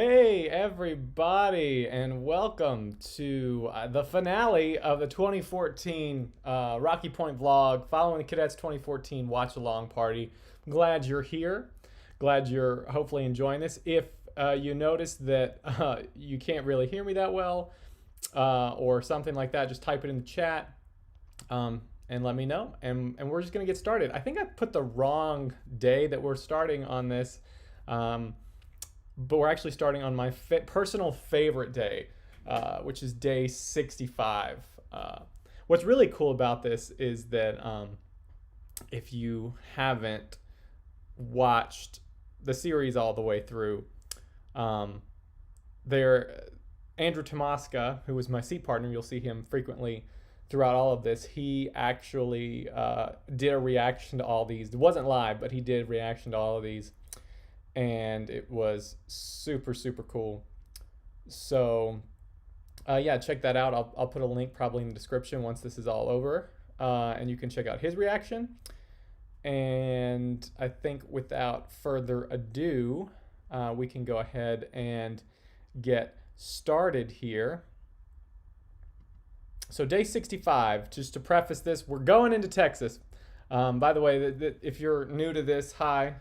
Hey everybody, and welcome to the finale of the 2014 Rocky Point vlog following the Cadets 2014 watch along party. I'm glad you're here. Glad you're hopefully enjoying this. If you notice that you can't really hear me that well or something like that, just type it in the chat and let me know. And we're just going to get started. I think I put the wrong day that we're starting on this. But we're actually starting on my personal favorite day, which is day 65. What's really cool about this is that if you haven't watched the series all the way through, Andrew Tomaska, who was my seat partner, you'll see him frequently throughout all of this, he actually did a reaction to all these. It wasn't live, but he did a reaction to all of these. And it was super cool. So yeah, check that out. I'll put a link probably in the description once this is all over, and you can check out his reaction. And I think without further ado, we can go ahead and get started here. So day 65, just to preface this, we're going into Texas. By the way, if you're new to this, hi.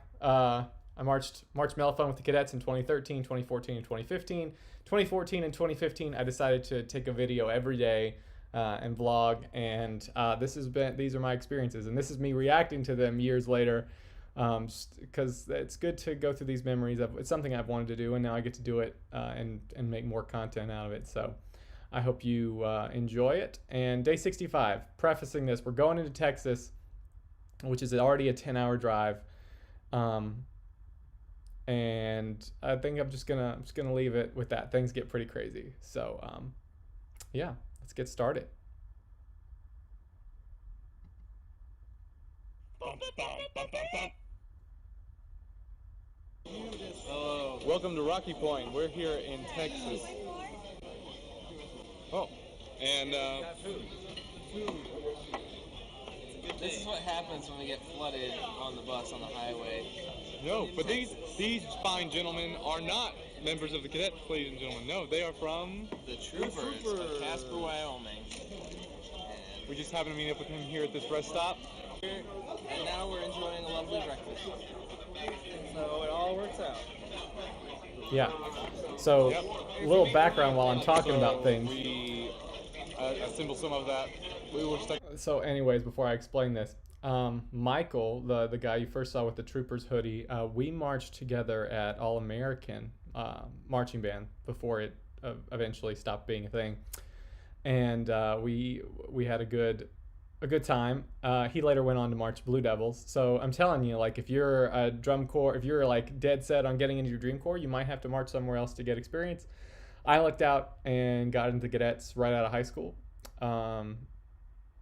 I marched Mellophone with the Cadets in 2013, 2014, and 2015. 2014 and 2015, I decided to take a video every day and vlog, and these are my experiences, and this is me reacting to them years later, because it's good to go through these memories. It's something I've wanted to do, and now I get to do it and make more content out of it. So I hope you enjoy it. And day 65, prefacing this, we're going into Texas, which is already a 10-hour drive. And I think I'm just gonna leave it with that. Things get pretty crazy. So yeah, let's get started. Hello. Welcome to Rocky Point. We're here in Texas. Oh, and This is what happens when we get flooded on the bus on the highway. No, but these fine gentlemen are not members of the Cadets, ladies and gentlemen. No, they are from The Troopers of Casper, Wyoming. We just happened to meet up with him here at this rest stop. And now we're enjoying a lovely breakfast. So it all works out. Yeah. So a little background while I'm talking about things. We assembled some of that. We were stuck. So anyways, before I explain this, Michael, the guy you first saw with the Troopers hoodie, we marched together at All American marching band before it eventually stopped being a thing, and we had a good time. He later went on to march Blue Devils. So I'm telling you, like, if you're a drum corps, if you're like dead set on getting into your dream corps, you might have to march somewhere else to get experience. I lucked out and got into the Cadets right out of high school.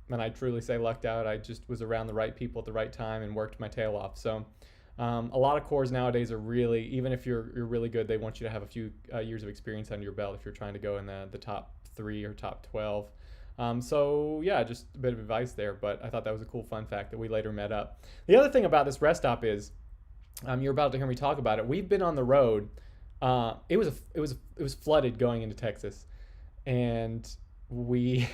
And I truly say lucked out. I just was around the right people at the right time and worked my tail off. So a lot of corps nowadays are really, even if you're really good, they want you to have a few years of experience under your belt if you're trying to go in the top 3 or top 12. So yeah, just a bit of advice there, but I thought that was a cool fun fact that we later met up. The other thing about this rest stop is, you're about to hear me talk about it. We've been on the road. It was flooded going into Texas, and we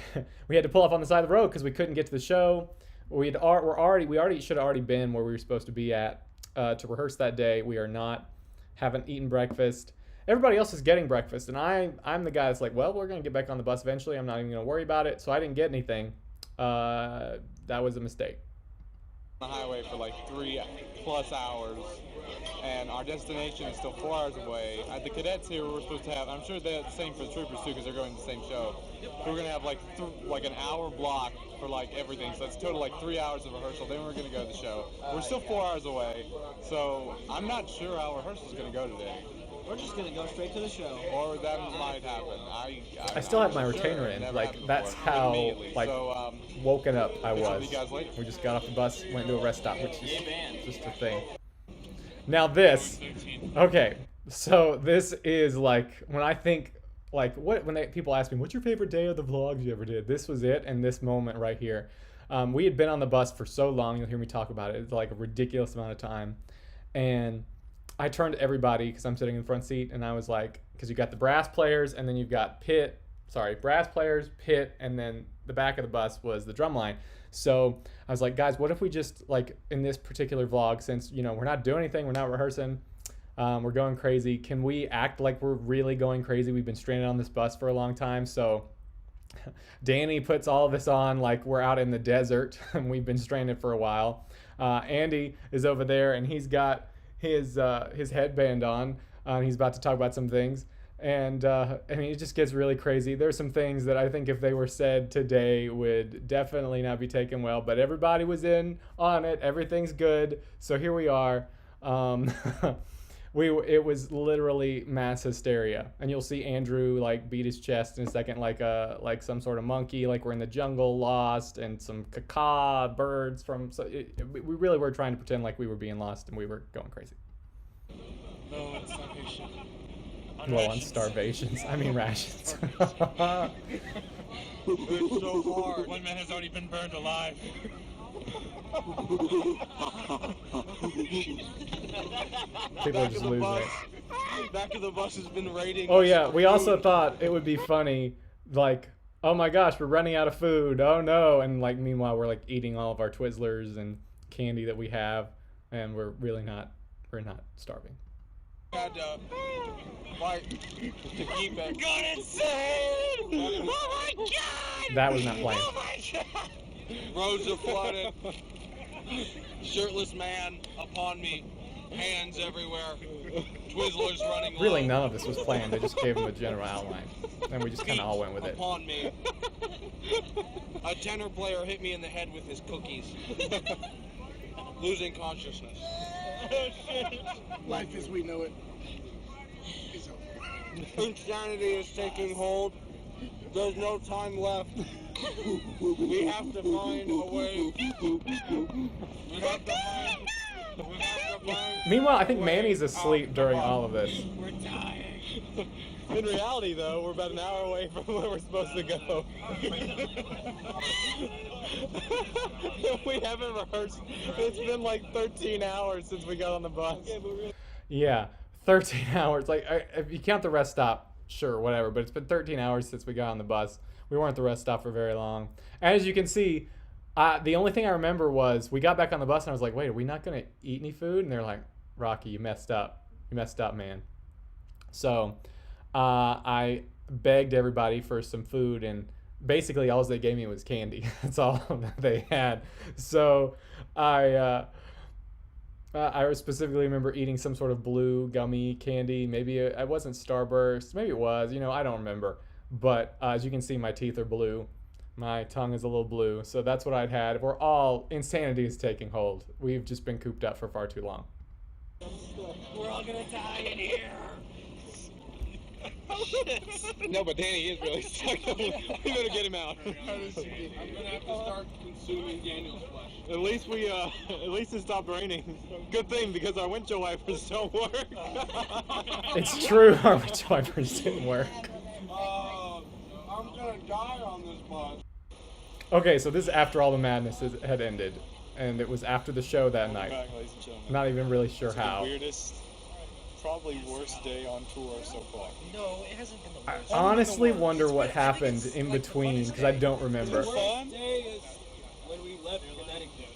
had to pull off on the side of the road because we couldn't get to the show. We already should have already been where we were supposed to be at to rehearse that day. We are not, haven't eaten breakfast. Everybody else is getting breakfast, and I'm the guy that's like, well, we're gonna get back on the bus eventually. I'm not even gonna worry about it. So I didn't get anything. That was a mistake. On the highway for like 3+ hours, and our destination is still 4 hours away. The Cadets here, we're supposed to have, I'm sure they're the same for the Troopers too, because they're going to the same show. We're going to have like an hour block for like everything, so it's total like 3 hours of rehearsal. Then we're going to go to the show. We're still 4 hours away, so I'm not sure how rehearsal is going to go today. We're just going to go straight to the show. Or that might happen. I still have my retainer in. Like, that's how like woken up I was. We just got off the bus, went to a rest stop, which is just a thing. Now this, okay, so this is like, when I think, like, people ask me, what's your favorite day of the vlogs you ever did? This was it, and this moment right here. We had been on the bus for so long, you'll hear me talk about it. It's like a ridiculous amount of time. And I turned to everybody because I'm sitting in the front seat, and I was like, because you got the brass players, and then you've got brass players, pit, and then the back of the bus was the drum line. So I was like, guys, what if we just, like, in this particular vlog, since, you know, we're not doing anything, we're not rehearsing, we're going crazy, can we act like we're really going crazy? We've been stranded on this bus for a long time. So Danny puts all of this on like we're out in the desert and we've been stranded for a while. Andy is over there, and he's got his headband on, and he's about to talk about some things. And I mean, it just gets really crazy. There's some things that I think if they were said today would definitely not be taken well, but everybody was in on it. Everything's good. So here we are. It was literally mass hysteria, and you'll see Andrew like beat his chest in a second, like some sort of monkey, like we're in the jungle, lost, and some caca birds from. So we really were trying to pretend like we were being lost, and we were going crazy. No, it's starvation. Well, on starvations. I mean rations. It's so hard. One man has already been burned alive. People are just losing it. Back of the bus has been raiding. Oh yeah, we also thought it would be funny, like, oh my gosh, we're running out of food. Oh no, and like meanwhile we're like eating all of our Twizzlers and candy that we have, and we're not starving. Had to fight to keep it. God, insane! Oh my God! That was not planned. Oh my God! Roads are flooded. Shirtless man upon me. Hands everywhere. Twizzlers running low. Really, none of this was planned. They just gave him a general outline, and we just kind of all went with it. Upon me. A tenor player hit me in the head with his cookies. Losing consciousness. Life as we know it is over. Insanity is taking hold. There's no time left. We have to find a way. We have to find. Meanwhile, I think Manny's asleep during all of this. We're dying. In reality, though, we're about an hour away from where we're supposed to go. We haven't rehearsed. It's been like 13 hours since we got on the bus. Yeah, 13 hours. Like, if you count the rest stop, sure, whatever. But it's been 13 hours since we got on the bus. We weren't at the rest stop for very long. And as you can see, the only thing I remember was we got back on the bus and I was like, wait, are we not going to eat any food? And they're like, Rocky, you messed up. You messed up, man. So I begged everybody for some food, and basically all they gave me was candy. That's all that they had. So I specifically remember eating some sort of blue gummy candy. Maybe it wasn't Starburst. Maybe it was. You know, I don't remember. But as you can see, my teeth are blue. My tongue is a little blue. So that's what I'd had. Insanity is taking hold. We've just been cooped up for far too long. We're all gonna die in here. No, but Danny is really stuck. We better get him out. I'm gonna have to start consuming Daniel's flesh. At least it stopped raining. Good thing, because our windshield wipers don't work. It's true, our windshield wipers didn't work. I'm gonna die on this bus. Okay, so this is after all the madness had ended, and it was after the show that night. Back, ladies and gentlemen. I'm not even really sure It's how. the weirdest, probably worst day on tour so far. No, it hasn't been the I worst. honestly wonder what happened in between, because I don't remember. Fun? day is when we left Connecticut.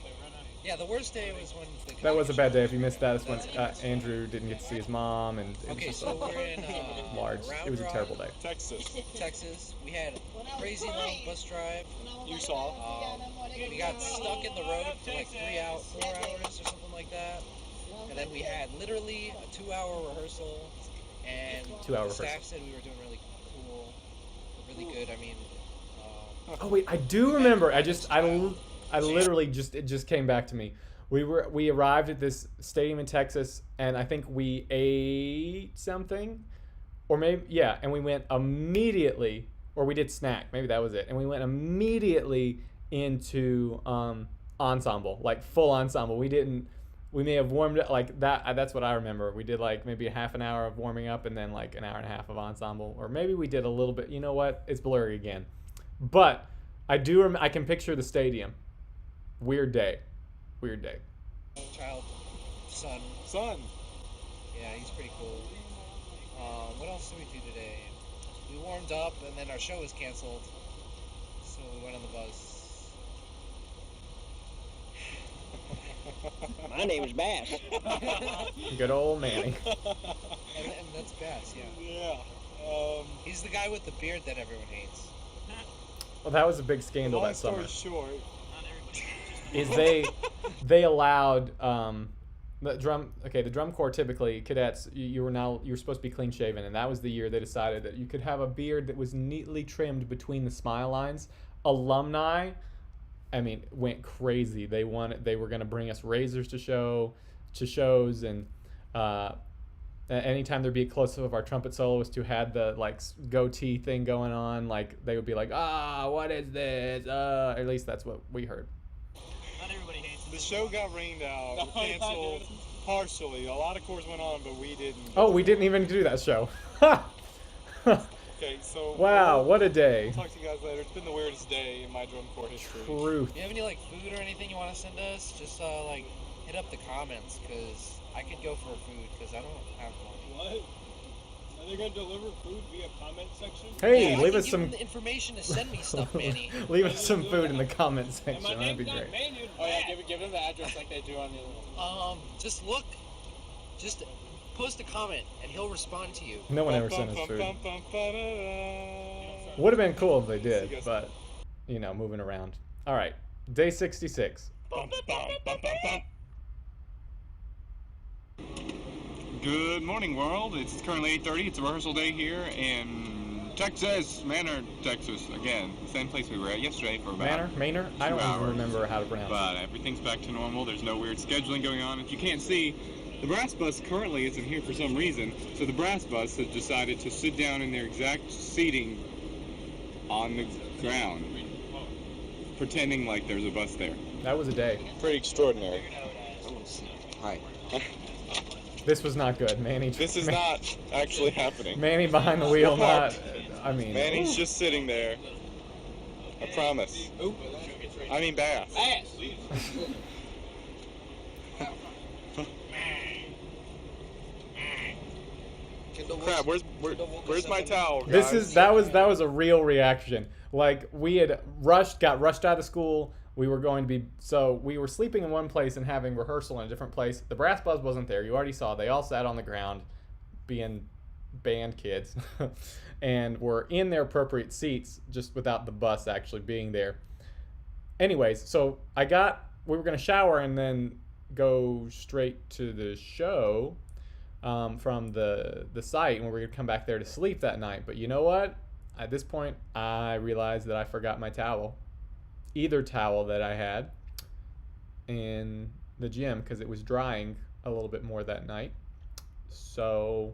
Yeah, the worst day was when the That was a bad day. If you missed that, it's when Andrew didn't get to see his mom, and it was Okay, just so we're in large. It was a terrible day. Texas. Texas. We had a crazy long bus drive. You saw. We got stuck in the road for like 4 hours or something like that. And then we had literally a 2-hour rehearsal. And 2-hour the staff rehearsal. said we were doing really cool, really good. I mean, Oh wait, I do remember. I literally it just came back to me. We arrived at this stadium in Texas, and I think we ate something, or maybe yeah, and we went immediately, or we did snack. Maybe that was it, and we went immediately into ensemble, like full ensemble. We may have warmed up like that. That's what I remember. We did like maybe a half an hour of warming up, and then like an hour and a half of ensemble, or maybe we did a little bit. You know what? It's blurry again, but I do. I can picture the stadium. Weird day. child, son. Son. Yeah, he's pretty cool. What else did we do today? We warmed up, and then our show was canceled, so we went on the bus. My name is Bass. Good old Manny. And that's Bass, yeah. Yeah. He's the guy with the beard that everyone hates. Well, that was a big scandal long that summer. story short, Is they allowed the drum corps, typically cadets, you were supposed to be clean shaven, and that was the year they decided that you could have a beard that was neatly trimmed between the smile lines. Alumni, I mean, went crazy. They were going to bring us razors to shows, and anytime there'd be a close-up of our trumpet soloist who had the like goatee thing going on, like they would be like, what is this? At least that's what we heard. Not everybody hates the show got rained out, canceled partially. A lot of corps went on, but we didn't. Oh, we didn't even do that show. Okay, so Wow, what a day. I'll talk to you guys later. It's been the weirdest day in my drum corps history. Truth. Do you have any like food or anything you want to send us? Just like hit up the comments, because I could go for food because I don't have money. What? Are they going to deliver food via comment section? Hey, Yeah, leave I us can some. give them the information to send me stuff, Manny. Leave us some food in the comment section. That'd be great. Oh yeah, give them the address like they do on the. Just post a comment and he'll respond to you. No one ever sent us food. Would have been cool if they did, but moving around. All right, day 66. Good morning, world. It's currently 8:30. It's a rehearsal day here in Texas, Manor, Texas. Again, the same place we were at yesterday for about Manor? I don't 2 even hours. remember how to pronounce it. But everything's back to normal. There's no weird scheduling going on. If you can't see, the brass bus currently isn't here for some reason. So the brass bus has decided to sit down in their exact seating on the ground, pretending like there's a bus there. That was a day. Pretty extraordinary. Hi. This was not good, Manny. This is not actually happening. Manny behind the wheel, not. I mean. Manny's just sitting there. I promise. I mean Bass. Crap, where's my towel, guys? That was a real reaction. Like we had got rushed out of school. We were sleeping in one place and having rehearsal in a different place. The brass buzz wasn't there. You already saw. They all sat on the ground, being band kids, and were in their appropriate seats, just without the bus actually being there. Anyways, so we were gonna shower and then go straight to the show from the site, and we were gonna come back there to sleep that night. But you know what? At this point, I realized that I forgot my towel. Either towel that I had in the gym, because it was drying a little bit more that night. So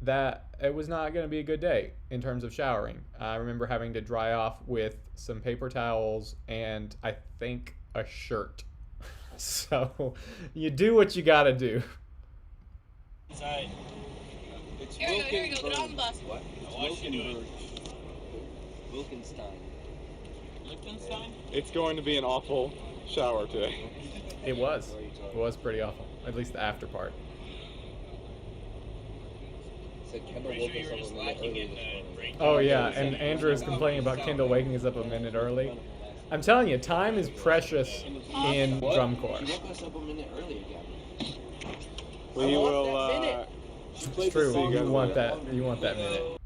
that it was not going to be a good day in terms of showering. I remember having to dry off with some paper towels and I think a shirt. So you do what you got to do. It's Here we go, get on the bus. What? It's Wilkenstein. It's going to be an awful shower today. It was pretty awful. At least the after part. Said Kendall woke us up a minute early this morning. Oh yeah, and Andrew is complaining about Kendall waking us up a minute early. I'm telling you, time is precious in drum corps. She woke us up a minute early again. We will. It's true. You want that minute.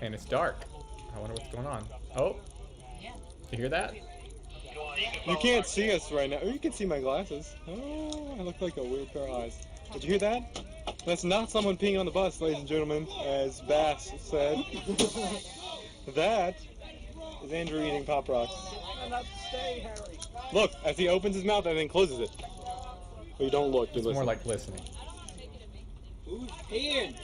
And it's dark. I wonder what's going on. Oh, you hear that? You can't see us right now. Oh, you can see my glasses. Oh, I look like a weird pair of eyes. Did you hear that? That's not someone peeing on the bus, ladies and gentlemen, as Bass said. That is Andrew eating Pop Rocks. Look, as he opens his mouth and then closes it. Well, you don't look, you It's listen. more like listening. Who's peeing?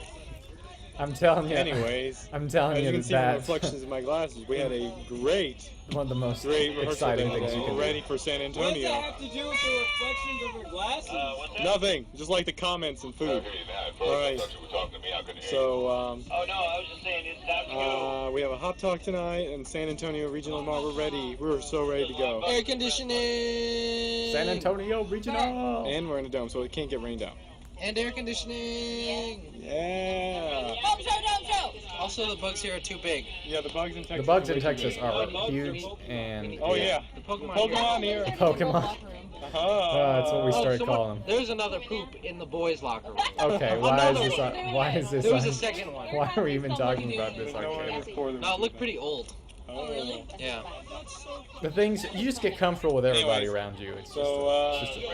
I'm telling you. Anyways, I'm telling as you you can see from the that reflections in my glasses, we had a great one of the most rehearsal exciting day things you today. can We're do. ready for San What does Antonio. that have to do with the reflections of her glasses? Nothing, just like the comments and food. All right. So Oh no, I was just saying it's time to go. we have a hot talk tonight in San Antonio Regional tomorrow. We're ready. We're so ready to go. Air conditioning. San Antonio Regional. And we're in a dome, so it can't get rained out. And air conditioning. Yeah. Dome show. Also, the bugs here are too big. Yeah, the bugs in Texas. The bugs in way too Texas big. are huge, and Oh yeah. The Pokemon. Pokemon here. Pokemon. That's what we started calling them. There's another poop in the boys' locker room. Okay, why is this? Why is this? There was a second one. Why are we even talking about this? There's no one in Arcade? this corner. No, it looked pretty old. Oh, really? Yeah. The things you just get comfortable with everybody Anyways, around you. It's just, so, it's just a,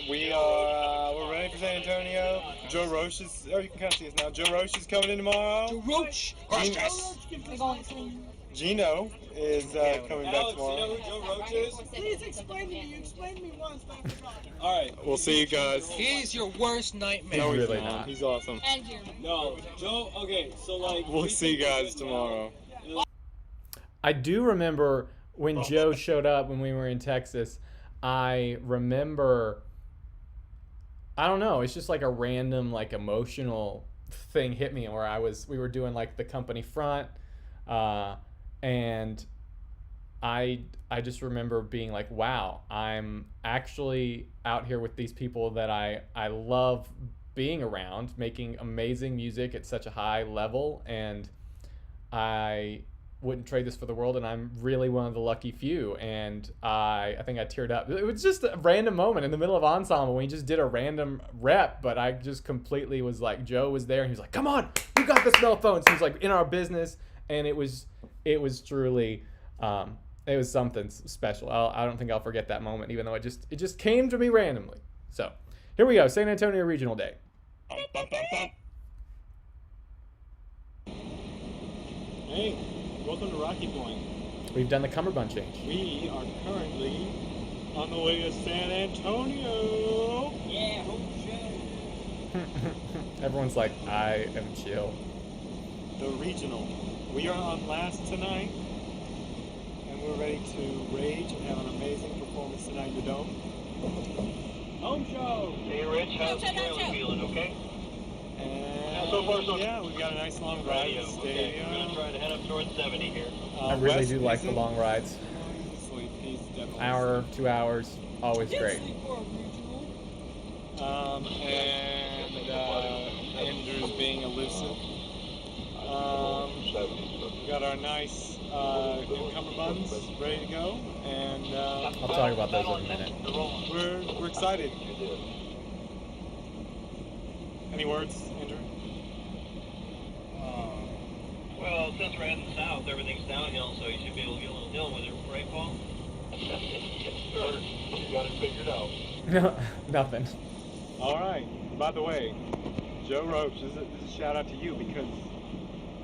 we're ready for San Antonio. Joe Roche is. Oh, you can kind of see us now. Joe Roche is coming in tomorrow. Roach. Gino is coming back tomorrow. Joe Roach is? Please explain to me. You explained to me once, but I forgot. All right. We'll see you guys. He's your worst nightmare. No, he's really not. not. He's awesome. And you. No, Joe. Okay, so like. We'll see you guys tomorrow. I do remember when Joe showed up when we were in Texas. I remember. I don't know. It's just like a random, like emotional thing hit me where we were doing like the company front, and I just remember being like, wow, I'm actually out here with these people that I love being around, making amazing music at such a high level, and I wouldn't trade this for the world, and I'm really one of the lucky few. And I think I teared up. It was just a random moment in the middle of ensemble. We just did a random rep, but I just completely was like, Joe was there, and he was like, come on, you got the cell phone. So he was like in our business, and it was truly it was something special. I don't think I'll forget that moment, even though it just came to me randomly. So here we go, San Antonio Regional Day. Hey, welcome to Rocky Point. We've done the cummerbund change. We are currently on the way to San Antonio. Yeah, home show. Everyone's like, I am chill. The regional. We are on last tonight, and we're ready to rage and have an amazing performance tonight in the dome. Home show. Hey Rich, how's the trailer feeling, okay? And So far, so yeah, we've got a nice long ride at the Okay, we're stadium. gonna try to head up towards 70 here. I really Wes do like the isn't- long rides. He's asleep. He's definitely Hour, 2 hours, always great. And Andrew's being elusive. We got our nice newcomer buns ready to go, and I'll talk about those in a minute. we're excited. Any words, Andrew? Well, since we're heading south, everything's downhill, so you should be able to get a little hill with it, right, Paul? Sure. You got it figured out. No, nothing. All right. By the way, Joe Roach, this is a shout out to you because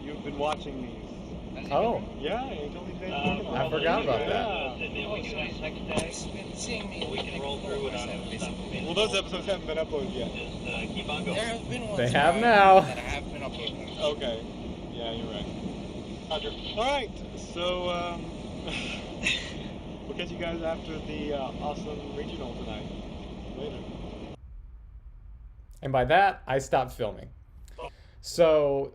you've been watching these. Oh, Yeah, he told me today. I forgot about that. Yeah. And then we do that next day. He's been seeing me. We can roll through it on it. Well, those episodes haven't been uploaded yet. Just keep on There going. have been ones They have that now. that I have been uploading. Okay. Yeah, you're right. All right. So we'll catch you guys after the awesome regional tonight. Later. And by that, I stopped filming. So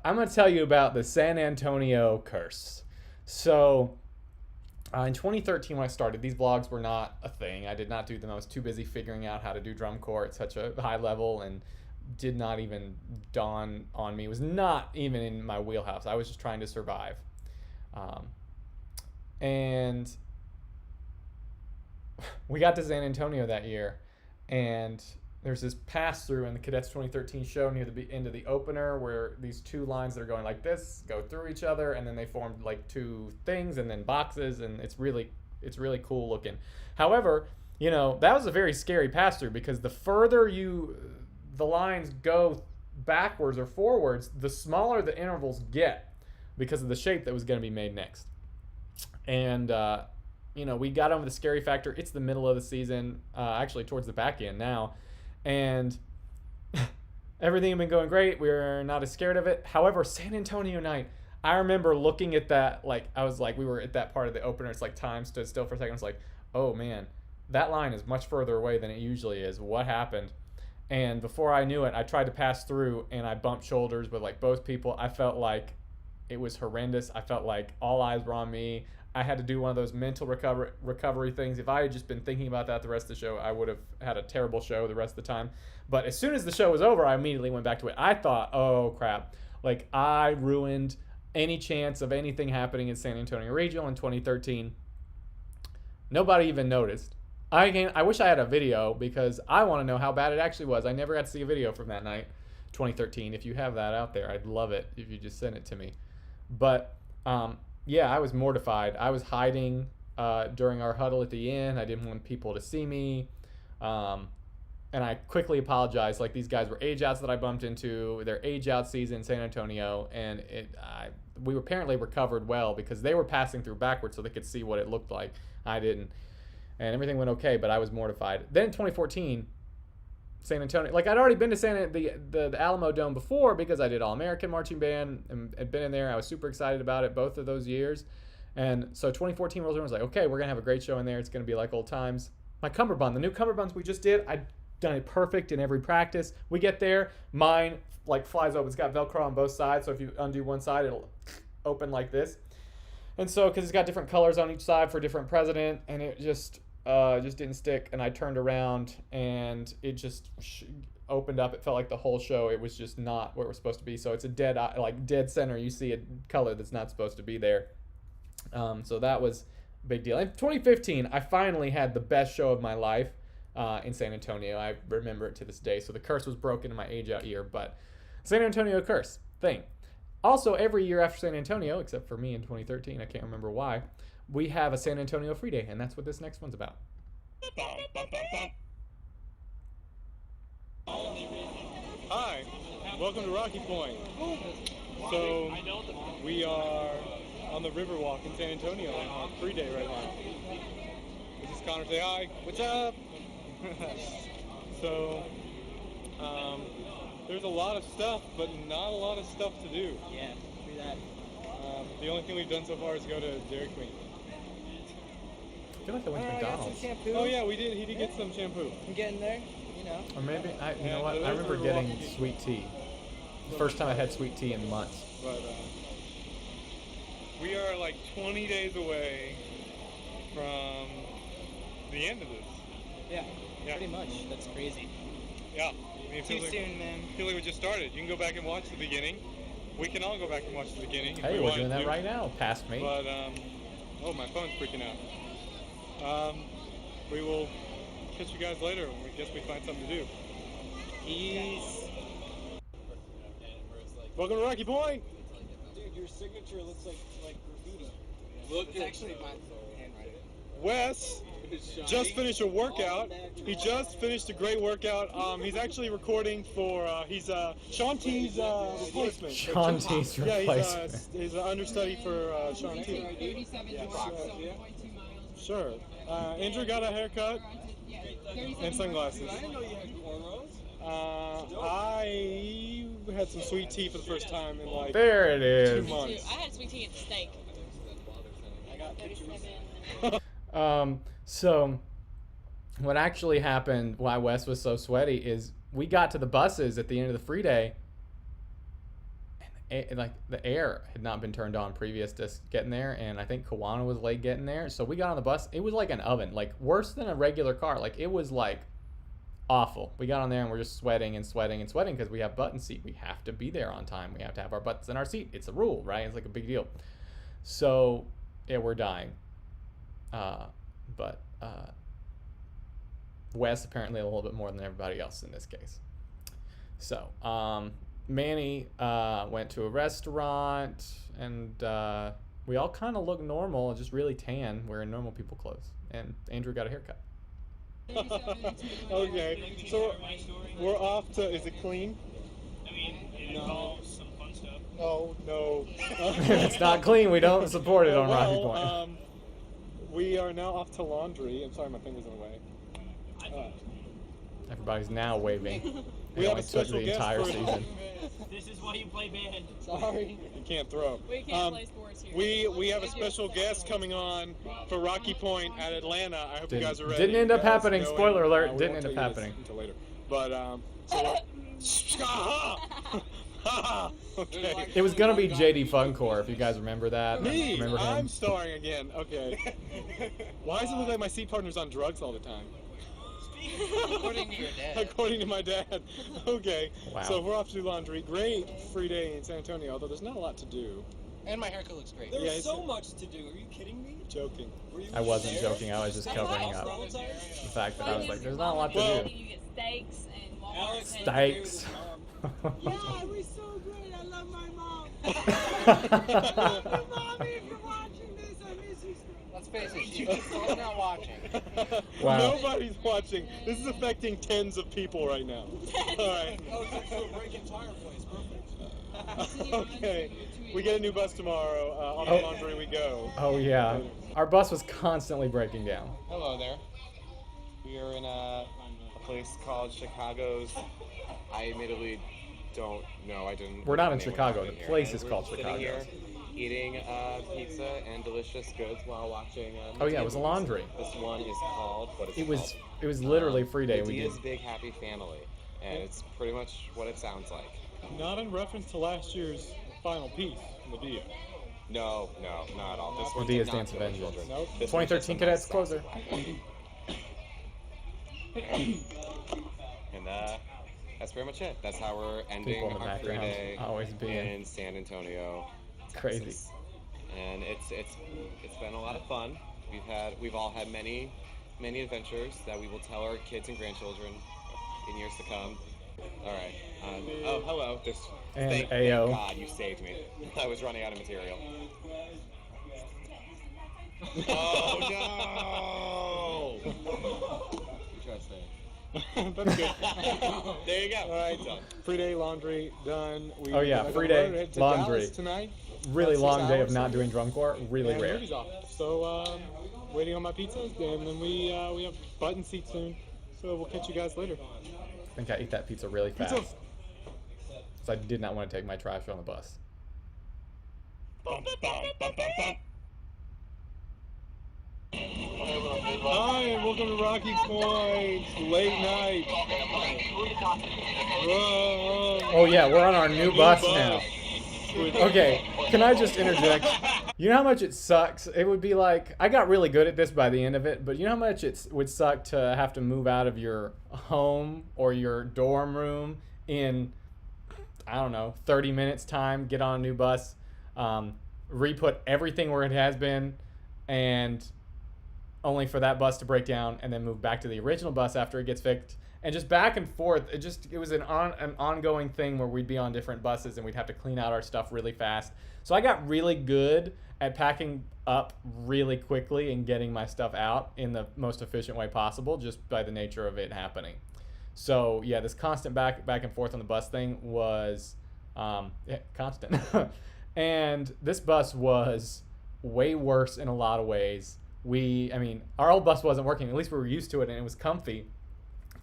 I'm going to tell you about the San Antonio curse. So in 2013 when I started, these vlogs were not a thing. I did not do them. I was too busy figuring out how to do drum corps at such a high level and did not even dawn on me. It was not even in my wheelhouse. I was just trying to survive. And we got to San Antonio that year, and there's this pass through in the Cadets 2013 show near the end of the opener where these two lines that are going like this go through each other, and then they formed like two things and then boxes, and it's really cool looking. However, you know, that was a very scary pass through because the further the lines go backwards or forwards, the smaller the intervals get because of the shape that was going to be made next. And you know, we got over the scary factor. It's the middle of the season, actually towards the back end now. And everything had been going great. We were not as scared of it. However, San Antonio night, I remember looking at that, like, I was like, we were at that part of the opener. It's like time stood still for a second. I was like, oh man, that line is much further away than it usually is. What happened? And before I knew it, I tried to pass through and I bumped shoulders with like both people. I felt like it was horrendous. I felt like all eyes were on me. I had to do one of those mental recovery things. If I had just been thinking about that the rest of the show, I would have had a terrible show the rest of the time. But as soon as the show was over, I immediately went back to it. I thought, oh crap, like I ruined any chance of anything happening in San Antonio Regional in 2013. Nobody even noticed. I wish I had a video because I want to know how bad it actually was. I never got to see a video from that night, 2013. If you have that out there, I'd love it if you just send it to me. But yeah, I was mortified. I was hiding during our huddle at the end. I didn't want people to see me. And I quickly apologized. Like, these guys were age outs that I bumped into. Their age out season in San Antonio. And we apparently recovered well because they were passing through backwards so they could see what it looked like. I didn't. And everything went okay, but I was mortified. Then in 2014, San Antonio, like I'd already been to the Alamo Dome before because I did All-American Marching Band and had been in there. I was super excited about it both of those years. And so 2014 rolls around, I was like, okay, we're going to have a great show in there. It's going to be like old times. My cummerbund, the new cummerbunds we just did, I'd done it perfect in every practice. We get there, mine like flies open. It's got Velcro on both sides, so if you undo one side, it'll open like this. And so, because it's got different colors on each side for different president, and it just didn't stick. And I turned around, and it just opened up. It felt like the whole show. It was just not where it was supposed to be. So it's a dead center. You see a color that's not supposed to be there. So that was a big deal. In 2015, I finally had the best show of my life in San Antonio. I remember it to this day. So the curse was broken in my age out year, but San Antonio curse thing. Also, every year after San Antonio, except for me in 2013, I can't remember why, we have a San Antonio Free Day, and that's what this next one's about. Hi, welcome to Rocky Point. So, we are on the Riverwalk in San Antonio on Free Day right now. This is Connor, say hi. What's up? So, there's a lot of stuff, but not a lot of stuff to do. Yeah, do that. The only thing we've done so far is go to Dairy Queen. I feel like I went to I got some McDonald's. shampoo. Oh yeah, we did. He did get some shampoo. I'm getting there, you know. Or maybe, you Yeah, know what? those I remember are getting walking- sweet tea. The first time I had sweet tea in months. But we are like 20 days away from the end of this. Yeah, Yeah. pretty much. That's crazy. Yeah. I mean, it Too feels like, soon, man. feel like we just started. You can go back and watch the beginning. We can all go back and watch the beginning. if Hey, we we're wanted doing that to. right now. Past me. But oh, my phone's freaking out. We will catch you guys later when we guess we find something to do. Peace. Welcome to Rocky Point. Dude, your signature looks like graffiti. Look, it's actually my handwriting. Wes just finished a workout. He just finished a great workout. He's actually recording for he's Sean T's replacement. Sean T's Yeah, replacement. he's an understudy for Sean T. 87 Yeah, George, so- so 1.2 miles. Sure. Andrew got a haircut Yeah, 37 and sunglasses. I didn't know you had cornrows. I had some sweet tea for the first time in like There it 2 is. Me too. months. I had sweet tea at the steak. I got pictures. 37. So what actually happened, why Wes was so sweaty, is we got to the buses at the end of the free day, and like the air had not been turned on previous to getting there, and I think Kawana was late getting there. So we got on the bus. It was like an oven, like worse than a regular car. Like it was like awful. We got on there and we're just sweating and sweating and sweating because we have button seat. We have to be there on time. We have to have our buttons in our seat. It's a rule, right? It's like a big deal. So yeah, we're dying. But Wes apparently a little bit more than everybody else in this case. So Manny went to a restaurant, and we all kind of look normal, just really tan, wearing normal people clothes. And Andrew got a haircut. Okay, so we're off to. Is it clean? I mean, it involves some fun stuff. Oh no. If it's not clean, we don't support it on Rocky Point. We are now off to laundry. I'm sorry, my finger's in the way. Everybody's now waving. We It have only a took special the guest entire for season. This is why you play band. Sorry. You can't throw. We can't play sports here. We have a special guest coming on for Rocky Point at Atlanta. I hope you guys are ready. Didn't end up You guys happening. know Spoiler it. alert, We didn't won't end up tell you this happening. until later. But okay. It was gonna be JD Funcore, if you guys remember that. Me, Remember him? I'm starring again. Okay. Why does it look like my seat partner's on drugs all the time? According to your dad. According to my dad. Okay. Wow. So we're off to do laundry. Great free day in San Antonio, although there's not a lot to do. And my haircut looks great. There's Yeah, it's- so much to do. Are you kidding me? Joking. Were you I wasn't there? joking. I was just covering up All the time? the fact that I was like, there's not a lot to Well- do. You get steaks and Walmart. Alex, and- Steaks. Yeah, we're so great. I love my mom. I love you, Mommy. If you're watching this, I miss you so Let's face it, she's not watching. Wow. Nobody's watching. This is affecting tens of people right now. All right. Oh, so break entire place. Perfect. Okay. We get a new bus tomorrow. On the Oh. laundry we go. Oh yeah. Our bus was constantly breaking down. Hello there. We are in a place called Chicago's. I admittedly don't know. I didn't. We're not in name when Chicago. I've been The here. place And is we're called sitting Chicago's. Here eating pizza and delicious goods while watching. Oh yeah, it was a Medea's. laundry. This one is called. What is It was called? literally free day. We did. Medea's Big Happy Family, and it's pretty much what it sounds like. Not in reference to last year's final piece, Medea. No, not at all. This one Medea's did not Dance of kill Vengeance. children. Nope. This one's just 2013 a Cadets nice closer. And that's pretty much it. That's how we're ending People in the our free background day always being in San Antonio, crazy. Texas. And it's been a lot of fun. We've all had many adventures that we will tell our kids and grandchildren in years to come. All right. Oh, hello. And thank AO. God you saved me. I was running out of material. Oh no! You try to stay. That's good. There you go. All right. Done. Free day laundry done. We Oh, yeah, got free the day road, head to laundry. Dallas tonight. Really About 6 long day of hours. not doing drum corps. Really And rare. movie's off. So waiting on my pizzas, and then we have button seats soon. So we'll catch you guys later. I think I ate that pizza really fast. Pizza. So I did not want to take my trash on the bus. Hi, and welcome to Rocky Point. Late night. Whoa. Oh yeah, we're on our new bus now. Okay, can I just interject? You know how much it sucks? It would be like, I got really good at this by the end of it, but you know how much it would suck to have to move out of your home or your dorm room in, I don't know, 30 minutes time, get on a new bus, re-put everything where it has been, and only for that bus to break down and then move back to the original bus after it gets fixed. And just back and forth, it was an ongoing thing where we'd be on different buses and we'd have to clean out our stuff really fast. So I got really good at packing up really quickly and getting my stuff out in the most efficient way possible, just by the nature of it happening. So yeah, this constant back and forth on the bus thing was constant. And this bus was way worse in a lot of ways. Our old bus wasn't working. At least we were used to it, and it was comfy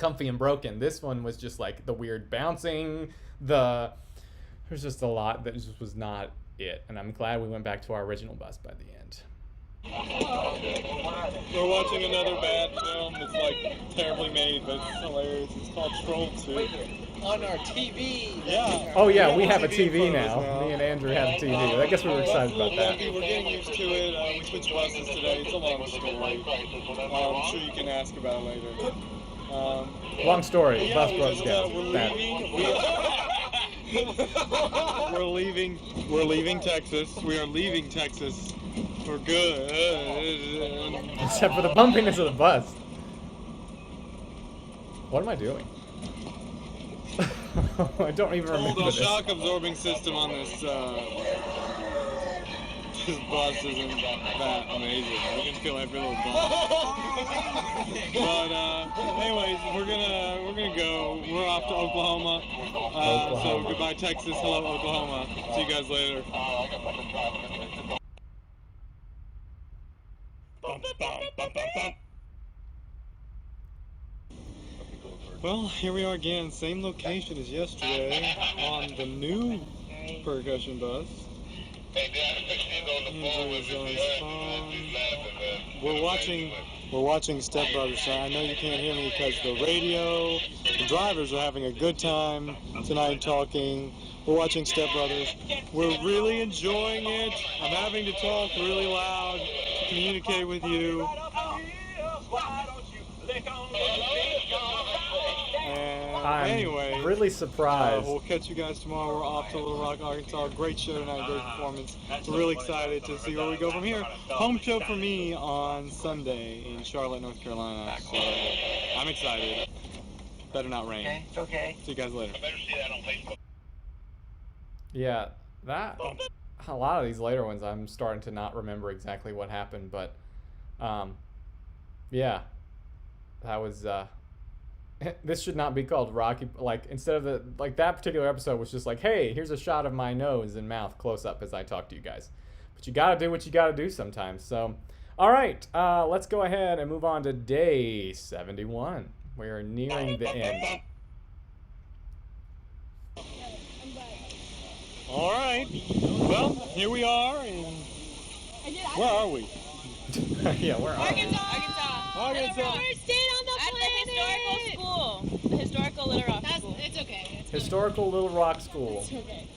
and broken. This one was just like the weird bouncing. There's just a lot that just was not it. And I'm glad we went back to our original bus by the end. We're watching another bad film that's like terribly made, but it's hilarious. It's called Troll 2. On our TV. Yeah. Oh yeah, we have a TV TV in front of now. us now. Me and Andrew have a TV. I guess we were excited about that. We're getting used to it. We switched buses today. It's a long story. I'm sure you can ask about it later. Long story. Yeah, Bus we broke just, down. we're Bad. leaving. We're leaving Texas. We are leaving Texas for good. Except for the bumpiness of the bus. What am I doing? I don't even remember The this. shock absorbing system on this bus isn't that amazing. You can feel every little bump. But anyways, we're gonna go. We're off to Oklahoma. So goodbye Texas, hello Oklahoma. See you guys later. Well, here we are again, same location as yesterday, on the new percussion bus. Andrew's on his phone. We're watching Step Brothers. I know you can't hear me because the drivers are having a good time tonight talking. We're watching Step Brothers. We're really enjoying it. I'm having to talk really loud to communicate with you. I'm anyway, really surprised. we'll catch you guys tomorrow. We're off to Little Rock, Arkansas. Great show tonight, great performance. We're really excited to see where we go from here. Home show for me on Sunday in Charlotte, North Carolina. So I'm excited. Better not rain. Okay, it's okay. See you guys later. Yeah, a lot of these later ones I'm starting to not remember exactly what happened, but yeah, that was this should not be called Rocky. Like, instead of that particular episode was just like, hey, here's a shot of my nose and mouth close up as I talk to you guys. But you gotta do what you gotta do sometimes. So, all right, let's go ahead and move on to day 71. We are nearing the end. All right. Well, here we are. And where are we? Yeah, where are we? Arkansas. First date on the At planet. the historical school. The historical Little Rock school. It's okay. Historical Little Rock School. It's okay.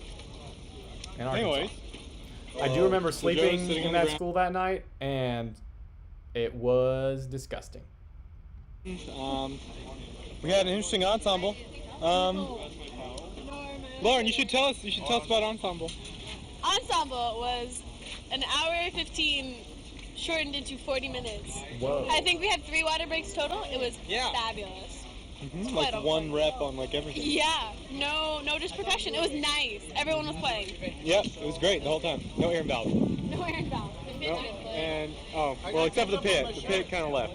In Arkansas. Anyways, I do remember so Joe's sleeping sitting in on the that ground. school that night, and it was disgusting. We had an interesting ensemble. Lauren, you should tell us about ensemble. Ensemble was an hour 15 shortened into 40 minutes. Whoa. I think we had 3 water breaks total. It was fabulous. Like one rep on like everything. Yeah, no just percussion. It was nice. Everyone was playing. Yep, it was great the whole time. No air valve. No air valve. And well, except for the pit. The pit kind of left.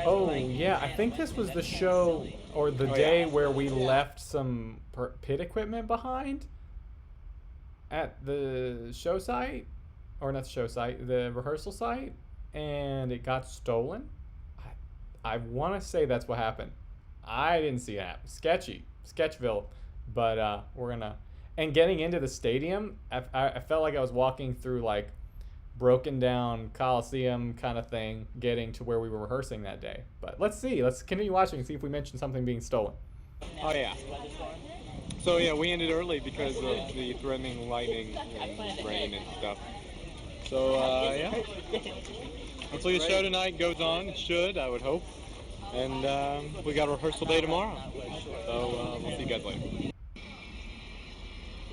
Oh, yeah, I think this was the show or the day where we left some pit equipment behind at the show site, or not the show site, the rehearsal site, and it got stolen. I want to say that's what happened. I didn't see it happen. Sketchville, but we're gonna. And getting into the stadium, I felt like I was walking through like broken down Coliseum kind of thing, getting to where we were rehearsing that day. But let's see. Let's continue watching and see if we mention something being stolen. Oh yeah. So yeah, we ended early because of the threatening lightning and rain and stuff. So yeah. Hopefully the show tonight goes on. It should, I would hope. And we got a rehearsal day tomorrow. So we'll see you guys later.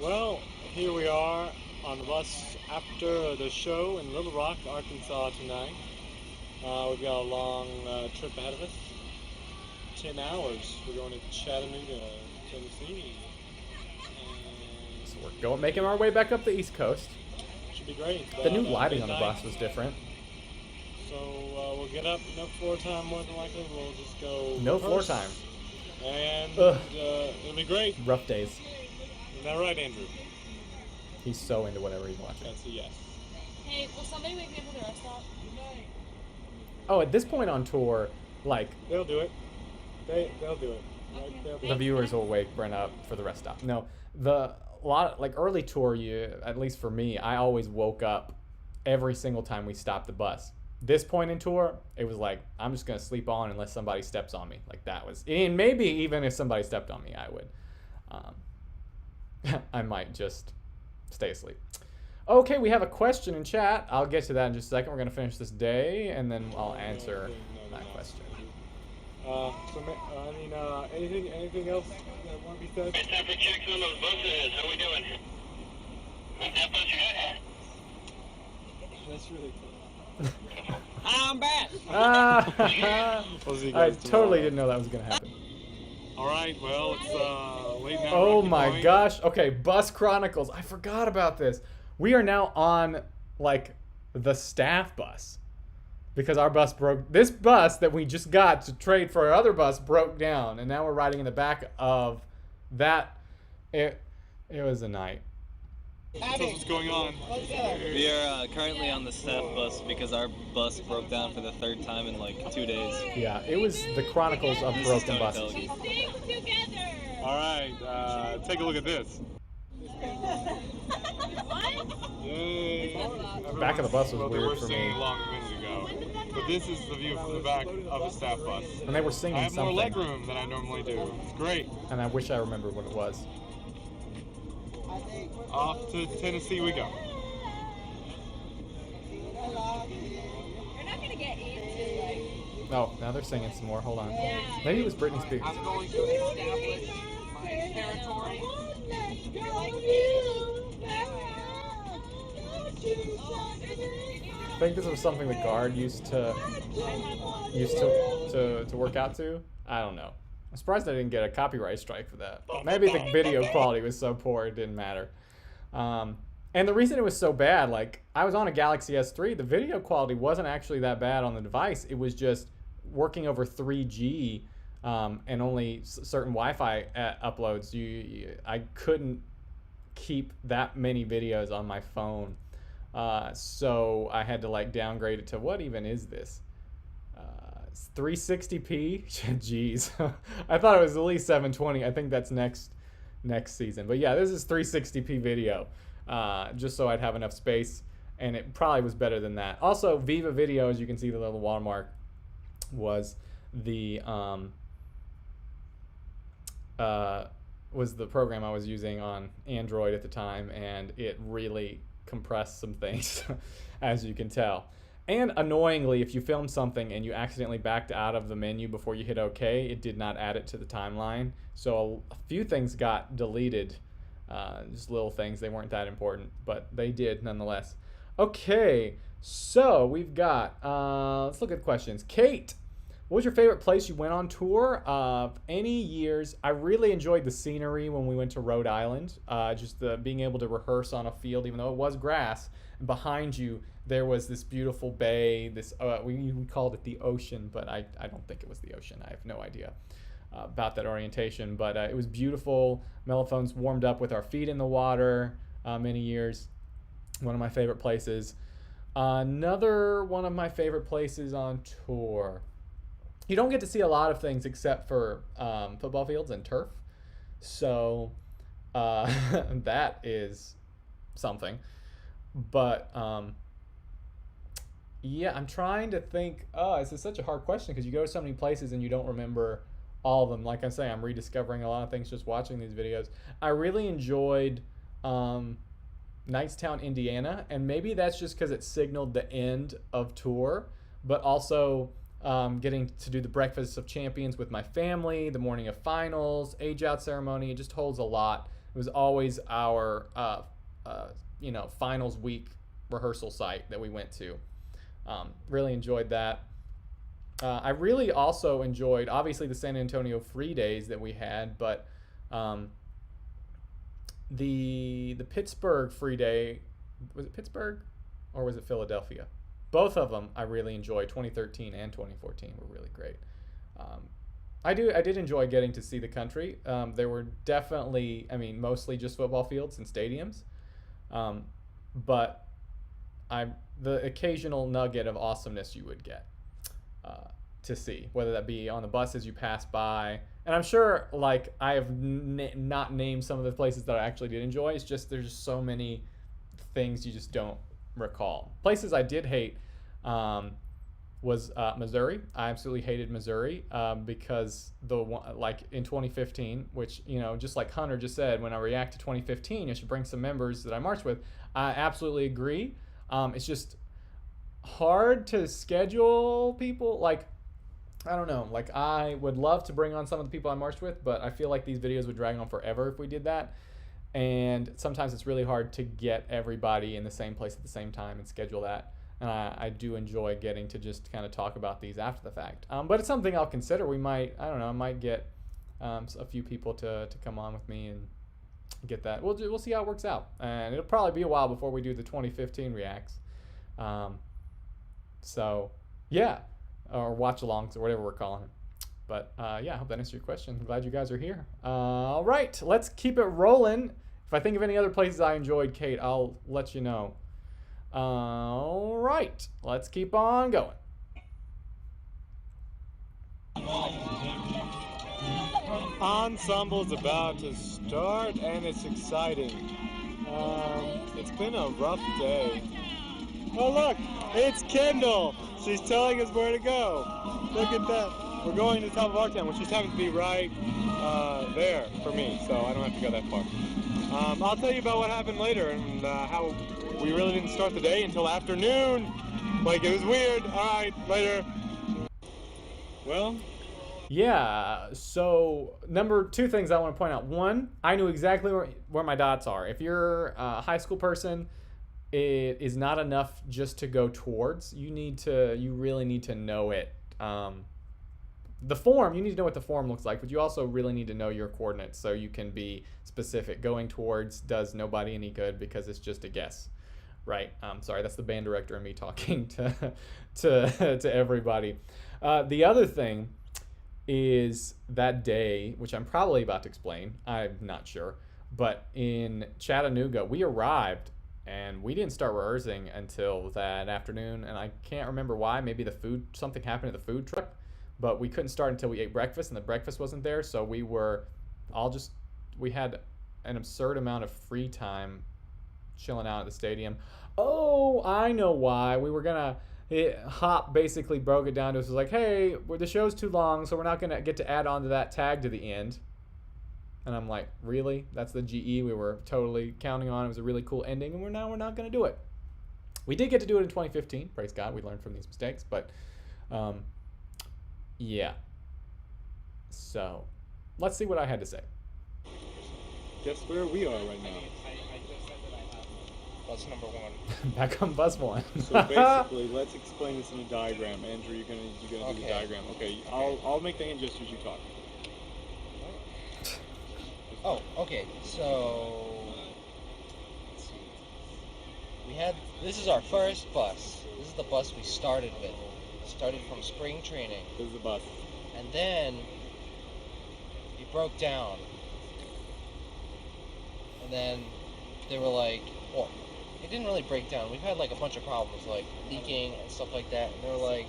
Well, here we are on the bus after the show in Little Rock, Arkansas tonight. We've got a long trip ahead of us. 10 hours. We're going to Chattanooga, Tennessee. So we're making our way back up the East Coast. Should be great. The new lighting on the bus was different. So we'll get up, no floor time more than likely. We'll just go. No floor rehearse, time. And Ugh. it'll be great. Rough days. Isn't that right, Andrew? He's so into whatever he's watching. That's a yes. Hey, will somebody wake me up at the rest stop? Oh, at this point on tour, like, They'll do it. They'll do it. Right? They'll do the it. viewers will wake Brent up for the rest stop. No, early tour, at least for me, I always woke up every single time we stopped the bus. This point in tour, it was like, I'm just gonna sleep on unless somebody steps on me. Like that was, and maybe even if somebody stepped on me, I would. I might just stay asleep. Okay, we have a question in chat. I'll get to that in just a second. We're gonna finish this day, and then I'll answer that question. Anything else that want to be said? It's time for checks on those buses. How we doing? That bus you got? That's really cool. I'm back. We'll see you I guys tomorrow. totally didn't know that was gonna happen. All right, well, it's late now. Oh Rocky my Point. gosh. Okay, Bus Chronicles. I forgot about this. We are now on like the staff bus because our bus broke. This bus that we just got to trade for our other bus broke down, and now we're riding in the back of that. It was a night. Tell us what's going on. We are currently on the staff bus because our bus broke down for the third time in like 2 days. Yeah, it was the Chronicles of This is Broken Tony Buses. Telgi. All right, take a look at this. Yay. The back of the bus was Well, they weird were for singing me. along a minute ago. But this is the view from the back of a staff bus. And they were singing I have more something. legroom than I normally do. It's great. And I wish I remembered what it was. Off to Tennessee we go. You're not gonna get into like. Oh, now they're singing some more. Hold on. Maybe it was Britney Spears. I'm going to establish my territory. I think this was something the guard used to work out to. I don't know. I'm surprised I didn't get a copyright strike for that. Maybe the video quality was so poor it didn't matter. And the reason it was so bad, like I was on a Galaxy S3, the video quality wasn't actually that bad on the device. It was just working over 3G and only certain Wi-Fi uploads. I couldn't keep that many videos on my phone. So I had to like downgrade it to, what even is this? 360p? Jeez. I thought it was at least 720. I think that's next season. But yeah, this is 360p video. Just so I'd have enough space. And it probably was better than that. Also, Viva Video, as you can see the little watermark, was the program I was using on Android at the time, and it really compressed some things, as you can tell. And annoyingly, if you film something and you accidentally backed out of the menu before you hit OK, it did not add it to the timeline. So a few things got deleted, just little things. They weren't that important, but they did nonetheless. Okay, so we've got, let's look at questions. Kate, what was your favorite place you went on tour? Any years? I really enjoyed the scenery when we went to Rhode Island. Just being able to rehearse on a field, even though it was grass. And behind you, there was this beautiful bay. This we called it the ocean, but I don't think it was the ocean. I have no idea about that orientation. But it was beautiful. Mellophones warmed up with our feet in the water many years. One of my favorite places. Another one of my favorite places on tour. You don't get to see a lot of things except for football fields and turf. So that is something. But yeah, I'm trying to think. This is such a hard question because you go to so many places and you don't remember all of them. Like I say, I'm rediscovering a lot of things just watching these videos. I really enjoyed Knightstown, Indiana. And maybe that's just because it signaled the end of tour. But also getting to do the Breakfast of Champions with my family, the morning of finals, age-out ceremony. It just holds a lot. It was always our finals week rehearsal site that we went to. Really enjoyed that. I really also enjoyed, obviously, the San Antonio free days that we had, but the Pittsburgh free day, was it Pittsburgh or was it Philadelphia? Both of them I really enjoyed. 2013 and 2014 were really great. I did enjoy getting to see the country. There were definitely, mostly just football fields and stadiums. But the occasional nugget of awesomeness you would get to see, whether that be on the bus as you pass by. And I'm sure, like, I have not named some of the places that I actually did enjoy. It's just there's just so many things you just don't recall. Places I did hate was Missouri. I absolutely hated Missouri because in 2015, which, just like Hunter just said, when I react to 2015, I should bring some members that I marched with. I absolutely agree. It's just hard to schedule people. Like, I don't know. Like, I would love to bring on some of the people I marched with, but I feel like these videos would drag on forever if we did that. And sometimes it's really hard to get everybody in the same place at the same time and schedule that. And I do enjoy getting to just kind of talk about these after the fact. But it's something I'll consider. We might, I don't know, I might get a few people to come on with me and get that. We'll see how it works out. And it'll probably be a while before we do the 2015 reacts. So, yeah. Or watch-alongs or whatever we're calling it. But, yeah, I hope that answered your question. I'm glad you guys are here. All right, let's keep it rolling. If If I think of any other places I enjoyed, Kate, I'll let you know. All right, let's keep on going. Ensemble's about to start, and it's exciting. It's been a rough day. Oh look, it's Kendall. She's telling us where to go. Look at that. We're going to the top of Arctown, which just happens to be right there for me, so I don't have to go that far. I'll tell you about what happened later and how we really didn't start the day until afternoon. Like, it was weird. All right, later. Well, yeah, so two things I want to point out. One, I knew exactly where my dots are. If you're a high school person, it is not enough just to go towards. You really need to know it. The form, you need to know what the form looks like, but you also really need to know your coordinates so you can be specific. Going towards does nobody any good because it's just a guess, right? Sorry, that's the band director and me talking to everybody. The other thing is that day, which I'm probably about to explain, I'm not sure, but in Chattanooga, we arrived and we didn't start rehearsing until that afternoon, and I can't remember why. Maybe something happened to the food truck, but we couldn't start until we ate breakfast, and the breakfast wasn't there, so we had an absurd amount of free time chilling out at the stadium. Oh, I know why. We were gonna Hop basically broke it down to us, was like, hey, the show's too long, so we're not gonna get to add on to that tag to the end. And I'm like, really? That's the GE we were totally counting on. It was a really cool ending, and we're not going to do it. We did get to do it in 2015. Praise God, we learned from these mistakes. But, yeah. So, let's see what I had to say. Guess where we are right now. Bus number 1. Back on bus 1. So basically, let's explain this in a diagram. Andrew, you're gonna do the diagram. Okay, I'll make the hand gestures you talk. Oh, okay. So let's see. This is our first bus. This is the bus we started with. Started from spring training. This is the bus. And then it broke down. And then they were like, well, it didn't really break down. We've had like a bunch of problems, like leaking and stuff like that. And they were like,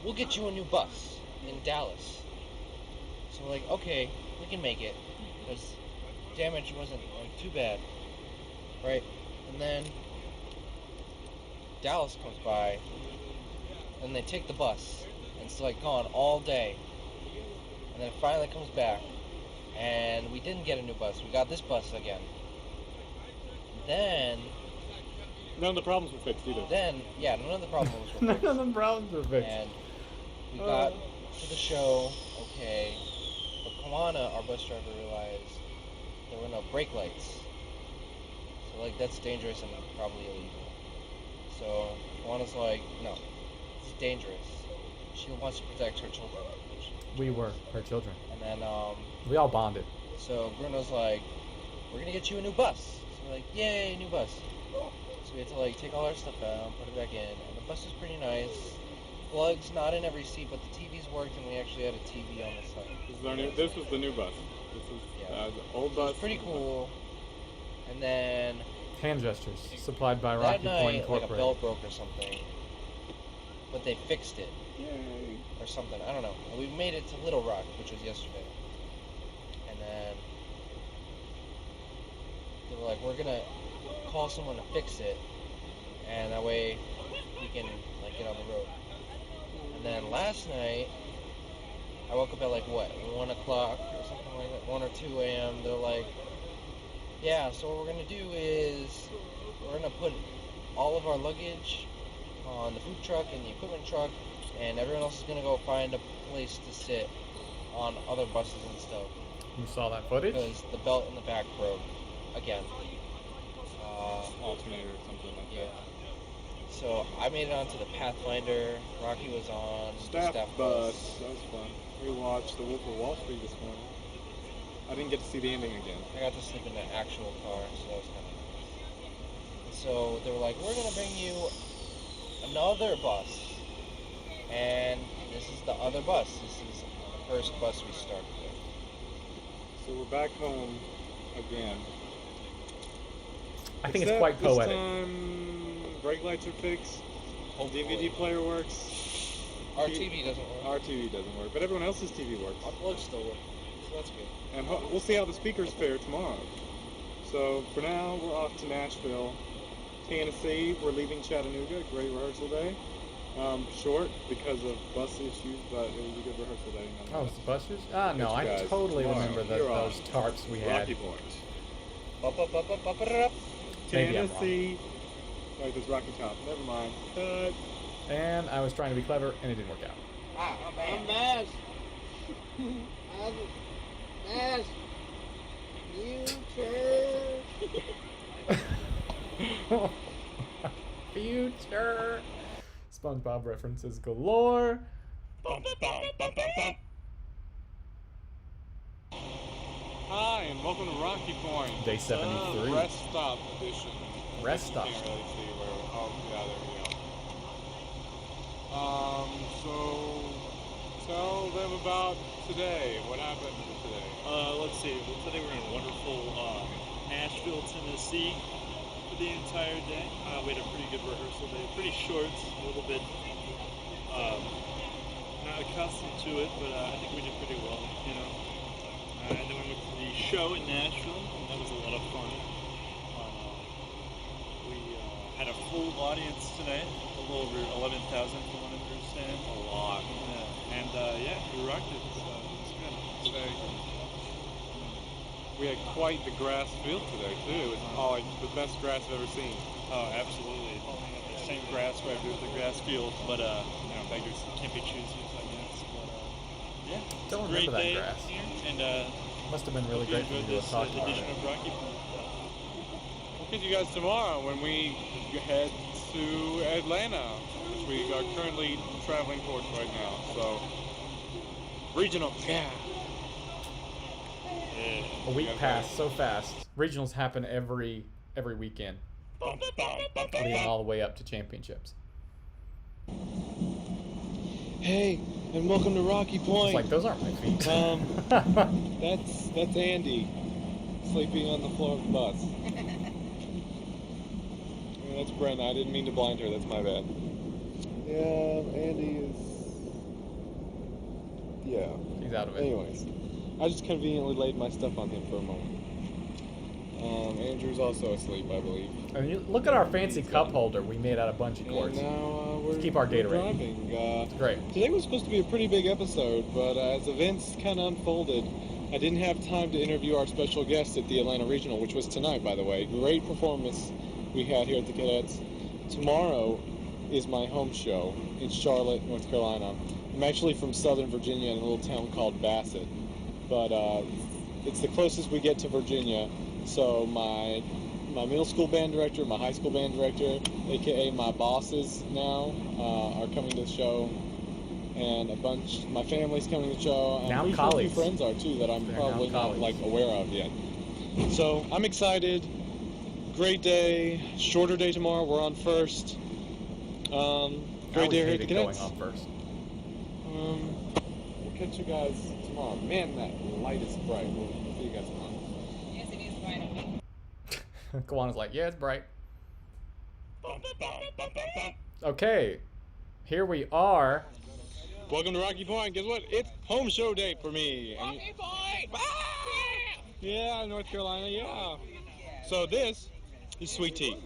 we'll get you a new bus in Dallas. So we're like, okay, we can make it. Because damage wasn't like too bad. Right? And then Dallas comes by and they take the bus. And it's like gone all day. And then it finally comes back. And we didn't get a new bus. We got this bus again. Then none of the problems were fixed either. None of the problems were fixed. None of the problems were fixed. And we got to the show, okay. But Kawana, our bus driver, realized there were no brake lights. So like that's dangerous and probably illegal. So Kawana's like, no, it's dangerous. She wants to protect her children. We were her children. And then we all bonded. So Bruno's like, we're gonna get you a new bus. So we're like, yay, new bus. So we had to like take all our stuff out, put it back in, and the bus is pretty nice. Plugs not in every seat, but the TVs worked, and we actually had a TV on the side. This was the new bus. This was the old bus. Pretty cool. And then hand gestures supplied by that Rocky night, Point Incorporated. like a belt broke or something, but they fixed it. Yay. Or something. I don't know. And we made it to Little Rock, which was yesterday. And then they were like, we're gonna call someone to fix it, and that way we can like get on the road. And then last night, I woke up at like what, 1 o'clock or something like that, 1 or 2 a.m. They're like, yeah, so what we're gonna do is we're gonna put all of our luggage on the food truck and the equipment truck, and everyone else is gonna go find a place to sit on other buses and stuff. You saw that footage? Because the belt in the back broke again. Alternator or something like that. So I made it onto the Pathfinder. Rocky was on Staff the staff bus. That was fun. We watched The Wolf of Wall Street this morning. I didn't get to see the ending again. I got to sleep in an actual car, so that was kind of nice. And so they were like, we're gonna bring you another bus, and this is the other bus. This is the first bus we started with. So we're back home again. I think it's Except quite this poetic. time, brake lights are fixed. DVD player works. Our TV doesn't work. Our TV doesn't work, but everyone else's TV works. Our plug still works, so that's good. And we'll see how the speakers fare tomorrow. So for now, we're off to Nashville, Tennessee. We're leaving Chattanooga. Great rehearsal day. Short because of bus issues, but it was a good rehearsal day. Oh, it's the bus issues? Ah, no, I guys totally tomorrow. remember You're those on tarps we had. Rocky Point. Up. Maybe I'm wrong. Tennessee. Like this Rocky Top. Never mind. Cut. And I was trying to be clever, and it didn't work out. I'm mad. Mad. Future. SpongeBob references galore. Hi, and welcome to Rocky Point. Day 73. Rest stop edition. Rest stop. Can't really see where. Oh, yeah, there we go. So tell them about today. What happened today? Let's see. Well, today we're in wonderful Nashville, Tennessee for the entire day. We had a pretty good rehearsal day. Pretty short, a little bit not accustomed to it, but I think we did pretty well, you know. And then we went to the show in Nashville, and that was a lot of fun. We had a full audience today, a little over 11,000 from what I understand. A lot. Yeah. And yeah, we rocked it. So it was good. It was very good. We had quite the grass field today too. It's like the best grass I've ever seen. Oh, absolutely. The same grass where I do the grass field, but you know, beggars can't be choosers, I guess. But yeah, Don't great remember that day grass. here, and Must have been really great for you to this have talked about edition it. of Rocky Point. We'll catch you guys tomorrow when we head to Atlanta, which we are currently traveling towards right now. So, regional. Yeah. A week passed so fast. Regionals happen every weekend, leading all the way up to championships. Hey, and welcome to Rocky Point. It's like those aren't my feet. That's Andy sleeping on the floor of the bus. And that's Brenna. I didn't mean to blind her. That's my bad. Yeah, Andy is. Yeah. He's out of it. Anyways, I just conveniently laid my stuff on him for a moment. Andrew's also asleep, I believe. I mean, look at our fancy cup holder we made out of bungee cords. And now we're Keep our we're Gatorade. driving. It's great. Today was supposed to be a pretty big episode, but as events kind of unfolded, I didn't have time to interview our special guest at the Atlanta Regional, which was tonight, by the way. Great performance we had here at the Cadets. Tomorrow is my home show in Charlotte, North Carolina. I'm actually from Southern Virginia in a little town called Bassett, but it's the closest we get to Virginia. So my middle school band director, my high school band director, aka my bosses now, are coming to the show, and my family's coming to the show. And Now a few colleagues. friends are too that I'm They're probably now not colleagues. aware of yet. So I'm excited. Great day. Shorter day tomorrow. We're on first. Great day here at the Cadets. Going on first. We'll catch you guys tomorrow. Man, that light is bright. We'll see you guys tomorrow. Yes, it is bright. Kawana's like, yeah, it's bright. Okay, here we are. Welcome to Rocky Point. Guess what? It's home show day for me. Rocky Point! Yeah, North Carolina, yeah. So this is sweet tea.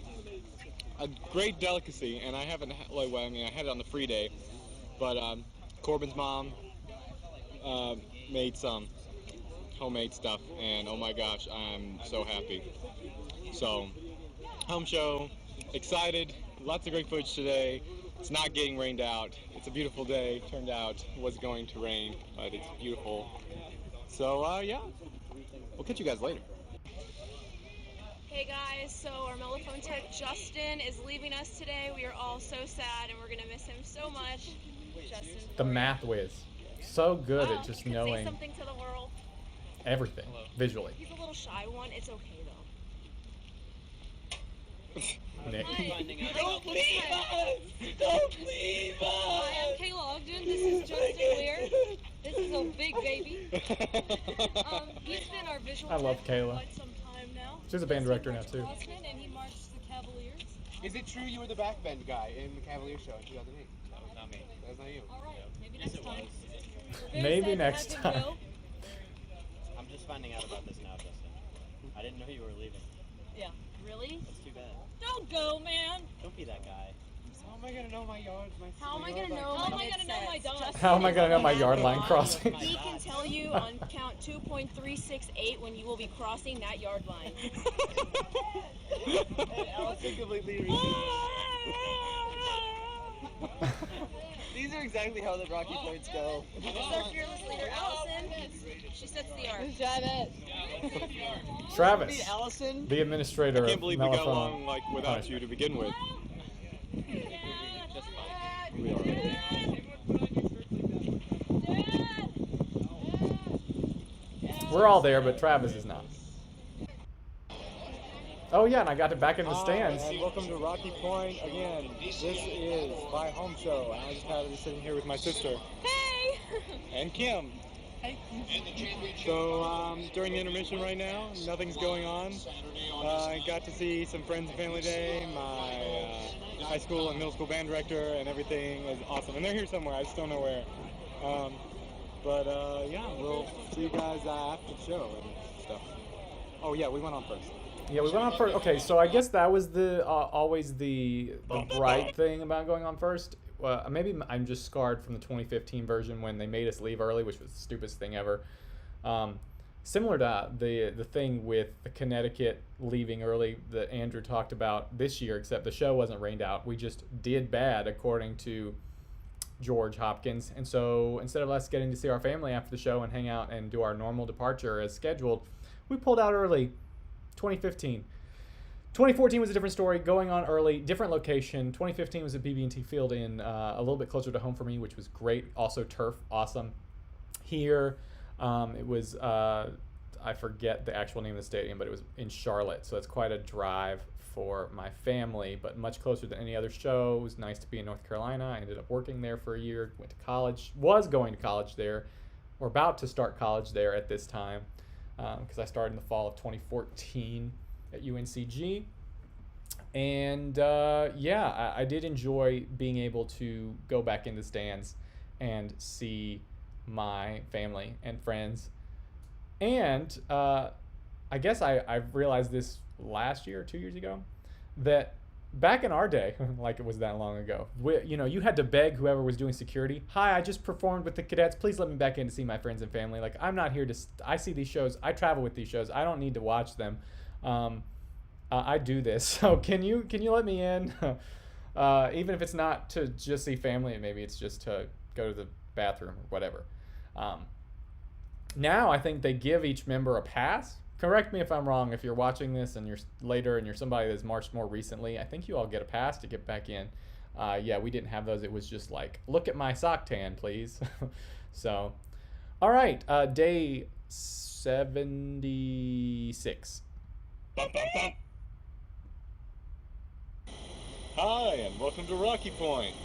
A great delicacy, and I haven't, I had it on the free day, but Corbin's mom made some homemade stuff, and oh my gosh, I'm so happy. So, home show, excited, lots of great footage today. It's not getting rained out. It's a beautiful day. Turned out it was going to rain, but it's beautiful. So, yeah, we'll catch you guys later. Hey guys, so our mellophone tech Justin is leaving us today. We are all so sad and we're gonna miss him so much. Justin. The math whiz. So good at just you could knowing say something to the world. everything visually. He's a little shy one. It's okay though. Nick. Don't leave us! Don't leave us! Hi, I'm Kayla Ogden. This is Justin Weir. This is a big baby. He's been our visual I love tech for Kayla. quite some time now. She's a band director now too. And he marched the Cavaliers. Is it true you were the backbend guy in the Cavalier show in 2008? That was not me. That was not you. All right, maybe next time. Maybe next time. I'm just finding out about this now, Justin. I didn't know you were leaving. Yeah. Really? That's too bad. Don't go, man. Don't be that guy. How am I gonna know my yards? How am I gonna know? How am I gonna know my dog? How am I gonna know my yard line crossing? He can tell you on count 2.368 when you will be crossing that yard line. Allison completely These are exactly how the Rocky points go. This is our fearless leader, Allison. She sets the yard. Travis, Allison. the administrator I can't of believe we got Mellophone. along like without you to begin with. We are. We're all there, but Travis is not. Oh yeah, and I got it back in the stands. And welcome to Rocky Point again. This is my home show, and I just had to be sitting here with my sister. Hey! And Kim. So during the intermission right now, nothing's going on. I got to see some friends and family day, my high school and middle school band director, and everything is awesome. And they're here somewhere, I just don't know where. Yeah, we'll see you guys after the show and stuff. Oh yeah, we went on first. Yeah, we went on first. Okay, so I guess that was the always the bright thing about going on first. Maybe I'm just scarred from the 2015 version when they made us leave early, which was the stupidest thing ever. Similar to the thing with the Connecticut leaving early that Andrew talked about this year, except the show wasn't rained out. We just did bad, according to George Hopkins. And so instead of us getting to see our family after the show and hang out and do our normal departure as scheduled, we pulled out early. 2015. 2014 was a different story, going on early, different location. 2015 was at BB&T Field in a little bit closer to home for me, which was great. Also turf, awesome. Here, it was, I forget the actual name of the stadium, but it was in Charlotte, so it's quite a drive for my family, but much closer than any other show. It was nice to be in North Carolina. I ended up working there for a year, went to college, was going to college there, or about to start college there at this time. Because I started in the fall of 2014 at UNCG. And yeah, I did enjoy being able to go back in the stands and see my family and friends. And I guess I realized this last year or 2 years ago, that back in our day, like it was that long ago, you had to beg whoever was doing security. Hi, I just performed with the Cadets. Please let me back in to see my friends and family. Like, I'm not here to. I see these shows. I travel with these shows. I don't need to watch them. I do this. So can you let me in? Even if it's not to just see family, maybe it's just to go to the bathroom or whatever. Now I think they give each member a pass. Correct me if I'm wrong. If you're watching this and you're later and you're somebody that's marched more recently, I think you all get a pass to get back in. Yeah, we didn't have those. It was just like, look at my sock tan, please. So, all right, day 76. Hi, and welcome to Rocky Point.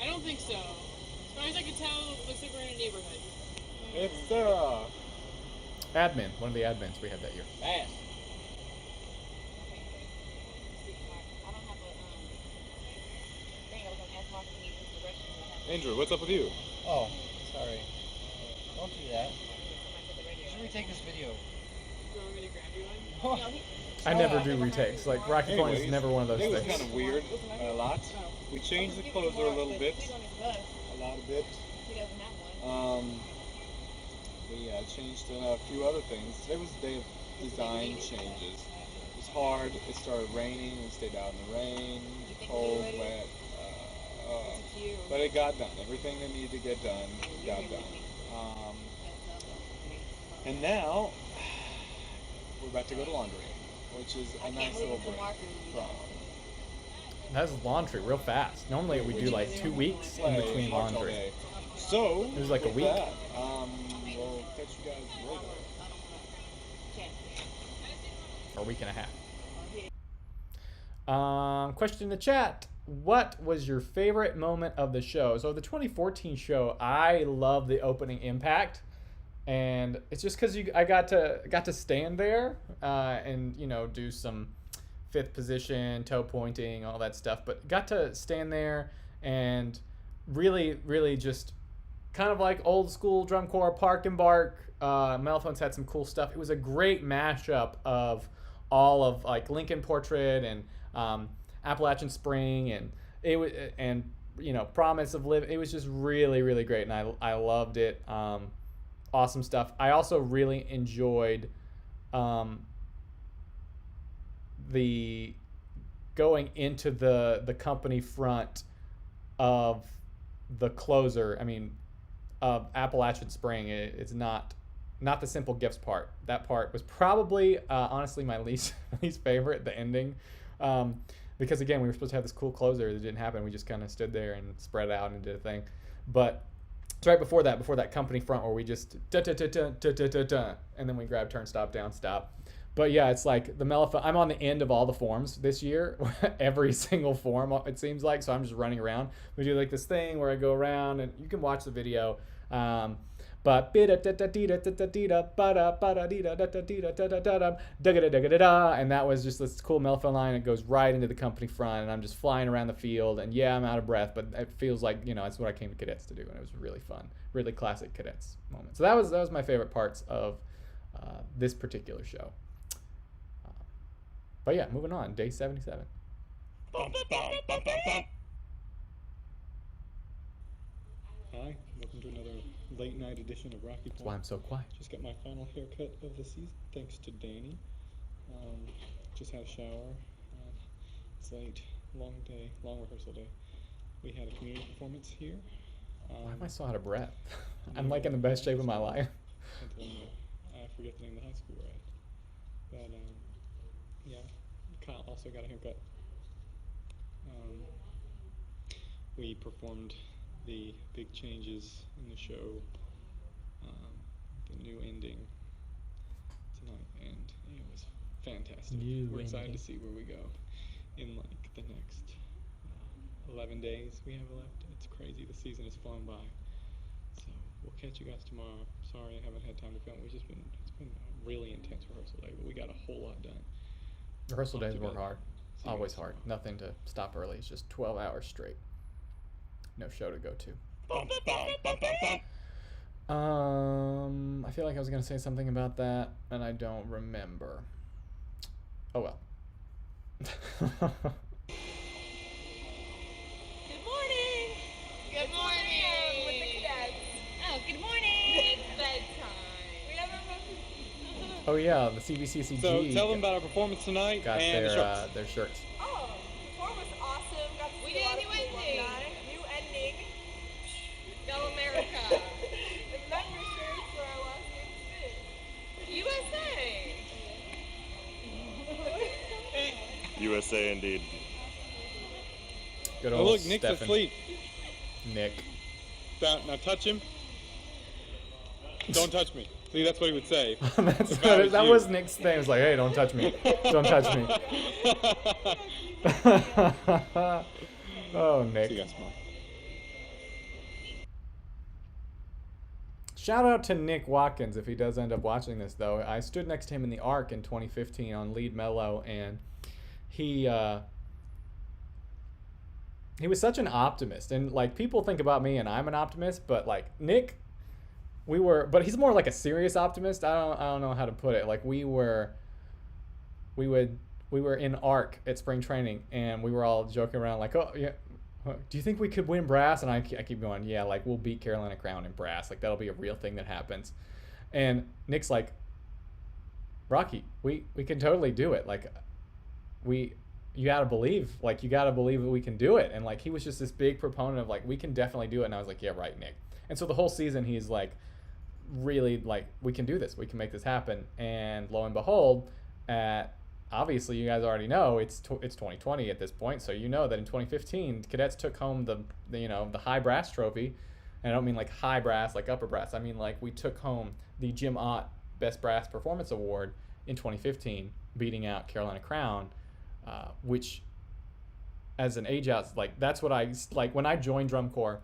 I don't think so. As far as I can tell, it looks like we're in a neighborhood. It's Sarah. Admin, one of the admins we had that year. Fast. Andrew, what's up with you? Oh, sorry. Don't do that. Should we take this video? I never do retakes. Like, Rocky Point is Anyways, never one of those it was things. kind of weird, a lot. We changed the closer a little bit, a lot of bit. We changed a few other things. It was a day of design changes. It was hard. It started raining. We stayed out in the rain, cold, wet. But it got done. Everything that needed to get done got done. And now we're about to go to laundry, which is a nice little break from. That's laundry real fast. Normally we do like 2 weeks in between laundry. So it was like a week. That, we'll catch you guys later. Or a week and a half. Question in the chat. What was your favorite moment of the show? So the 2014 show, I love the opening impact. and it's just because I got to stand there and do some fifth position, toe pointing, all that stuff. But got to stand there and really, really just kind of like old school drum corps, Park and Bark. Mellophones had some cool stuff. It was a great mashup of all of like Lincoln Portrait and Appalachian Spring and Promise of Live. It was just really, really great, and I loved it. Awesome stuff. I also really enjoyed the going into the company front of the closer. I mean, of Appalachian Spring. It's not the simple gifts part. That part was probably honestly my least favorite, the ending, because again, we were supposed to have this cool closer that didn't happen. We just kind of stood there and spread out and did a thing. But it's right before that company front where we just da da da da da da da da, and then we grab turn, stop, down, stop. But yeah, it's like the mellophone. I'm on the end of all the forms this year, every single form it seems like. So I'm just running around. We do like this thing where I go around, and you can watch the video. But and that was just this cool mellophone line. It goes right into the company front, and I'm just flying around the field. And yeah, I'm out of breath, but it feels like that's what I came to Cadets to do, and it was really fun, really classic Cadets moment. So that was my favorite parts of this particular show. But yeah, moving on, day 77. Hi, welcome to another late night edition of Rocky Point. That's why I'm so quiet. Just got my final haircut of the season, thanks to Danny. Just had a shower. It's late, long day, long rehearsal day. We had a community performance here. Why am I so out of breath? I'm like in the best shape of my life. I forget the name of the high school we're at. But yeah, Kyle also got a haircut. We performed the big changes in the show, the new ending tonight, and it was fantastic. We're excited to see where we go in like the next 11 days we have left. It's crazy. The season has flown by. So we'll catch you guys tomorrow. Sorry I haven't had time to film. It's been a really intense rehearsal day, but we got a whole lot done. Rehearsal days were hard. Always hard. Nothing to stop early. It's just 12 hours straight. No show to go to. I feel like I was going to say something about that, and I don't remember. Oh well. Good morning! Good morning! With the cadets. Oh, good morning! It's bedtime. We have our Oh yeah, the CBCCG. So tell them about our performance tonight got and their shirts. Oh, the performance was awesome. Got to see a lot of cool alumni. New ending. Go America. Is that your shirts for our last game today? USA! USA indeed. Good oh, old look, Nick's Stephen. asleep. Nick. Now touch him. Don't touch me. See, that's what he would say. that was Nick's thing. It was like, hey, don't touch me. Don't touch me. Oh, Nick. See you guys tomorrow. Shout out to Nick Watkins if he does end up watching this, though. I stood next to him in the Arc in 2015 on Lead Mellow, and he was such an optimist. And like, people think about me and I'm an optimist, but like Nick, but he's more like a serious optimist. I don't know how to put it. Like we were in Arc at spring training, and we were all joking around like, oh yeah, do you think we could win brass? And I keep going, yeah, like we'll beat Carolina Crown in brass. Like that'll be a real thing that happens. And Nick's like, Rocky, we can totally do it. Like you gotta believe that we can do it. And like he was just this big proponent of like, we can definitely do it. And I was like, yeah, right, Nick. And so the whole season he's like, really like, we can do this, we can make this happen. And lo and behold, obviously you guys already know it's 2020 at this point, so you know that in 2015 Cadets took home the high brass trophy. And I don't mean like high brass like upper brass, I mean like we took home the Jim Ott Best Brass Performance Award in 2015, beating out Carolina Crown, which as an age out, like that's what I like when I joined drum corps.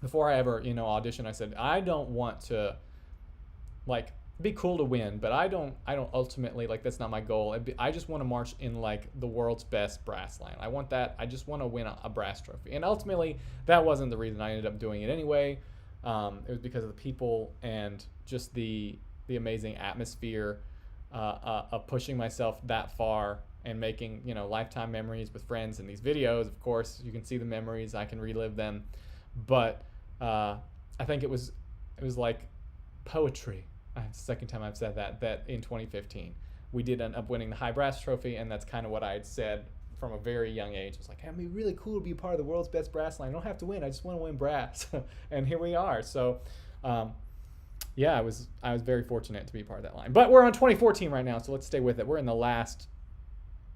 Before I ever auditioned, I said I don't want to like, it'd be cool to win, but I don't ultimately, like, that's not my goal. I just want to march in, like, the world's best brass line. I want that. I just want to win a brass trophy. And ultimately, that wasn't the reason I ended up doing it anyway. It was because of the people and just the amazing atmosphere of pushing myself that far and making, you know, lifetime memories with friends in these videos. Of course, you can see the memories. I can relive them. But I think it was like poetry. It's the second time I've said that in 2015. We did end up winning the high brass trophy, and that's kind of what I had said from a very young age. It's like, hey, it'd be really cool to be part of the world's best brass line. I don't have to win. I just want to win brass. And here we are. So, yeah, I was very fortunate to be part of that line. But we're on 2014 right now, so let's stay with it. We're in the last,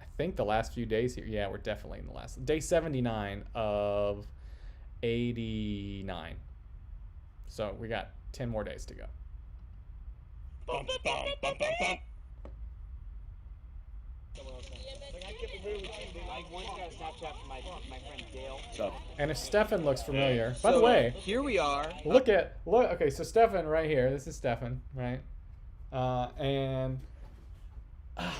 I think the last few days here. Yeah, we're definitely in the last. Day 79 of 89. So we got 10 more days to go. I once got a Snapchat from my friend Dale. And if Stefan looks familiar, by the way, here we are. Look. Okay, so Stefan right here. This is Stefan, right? And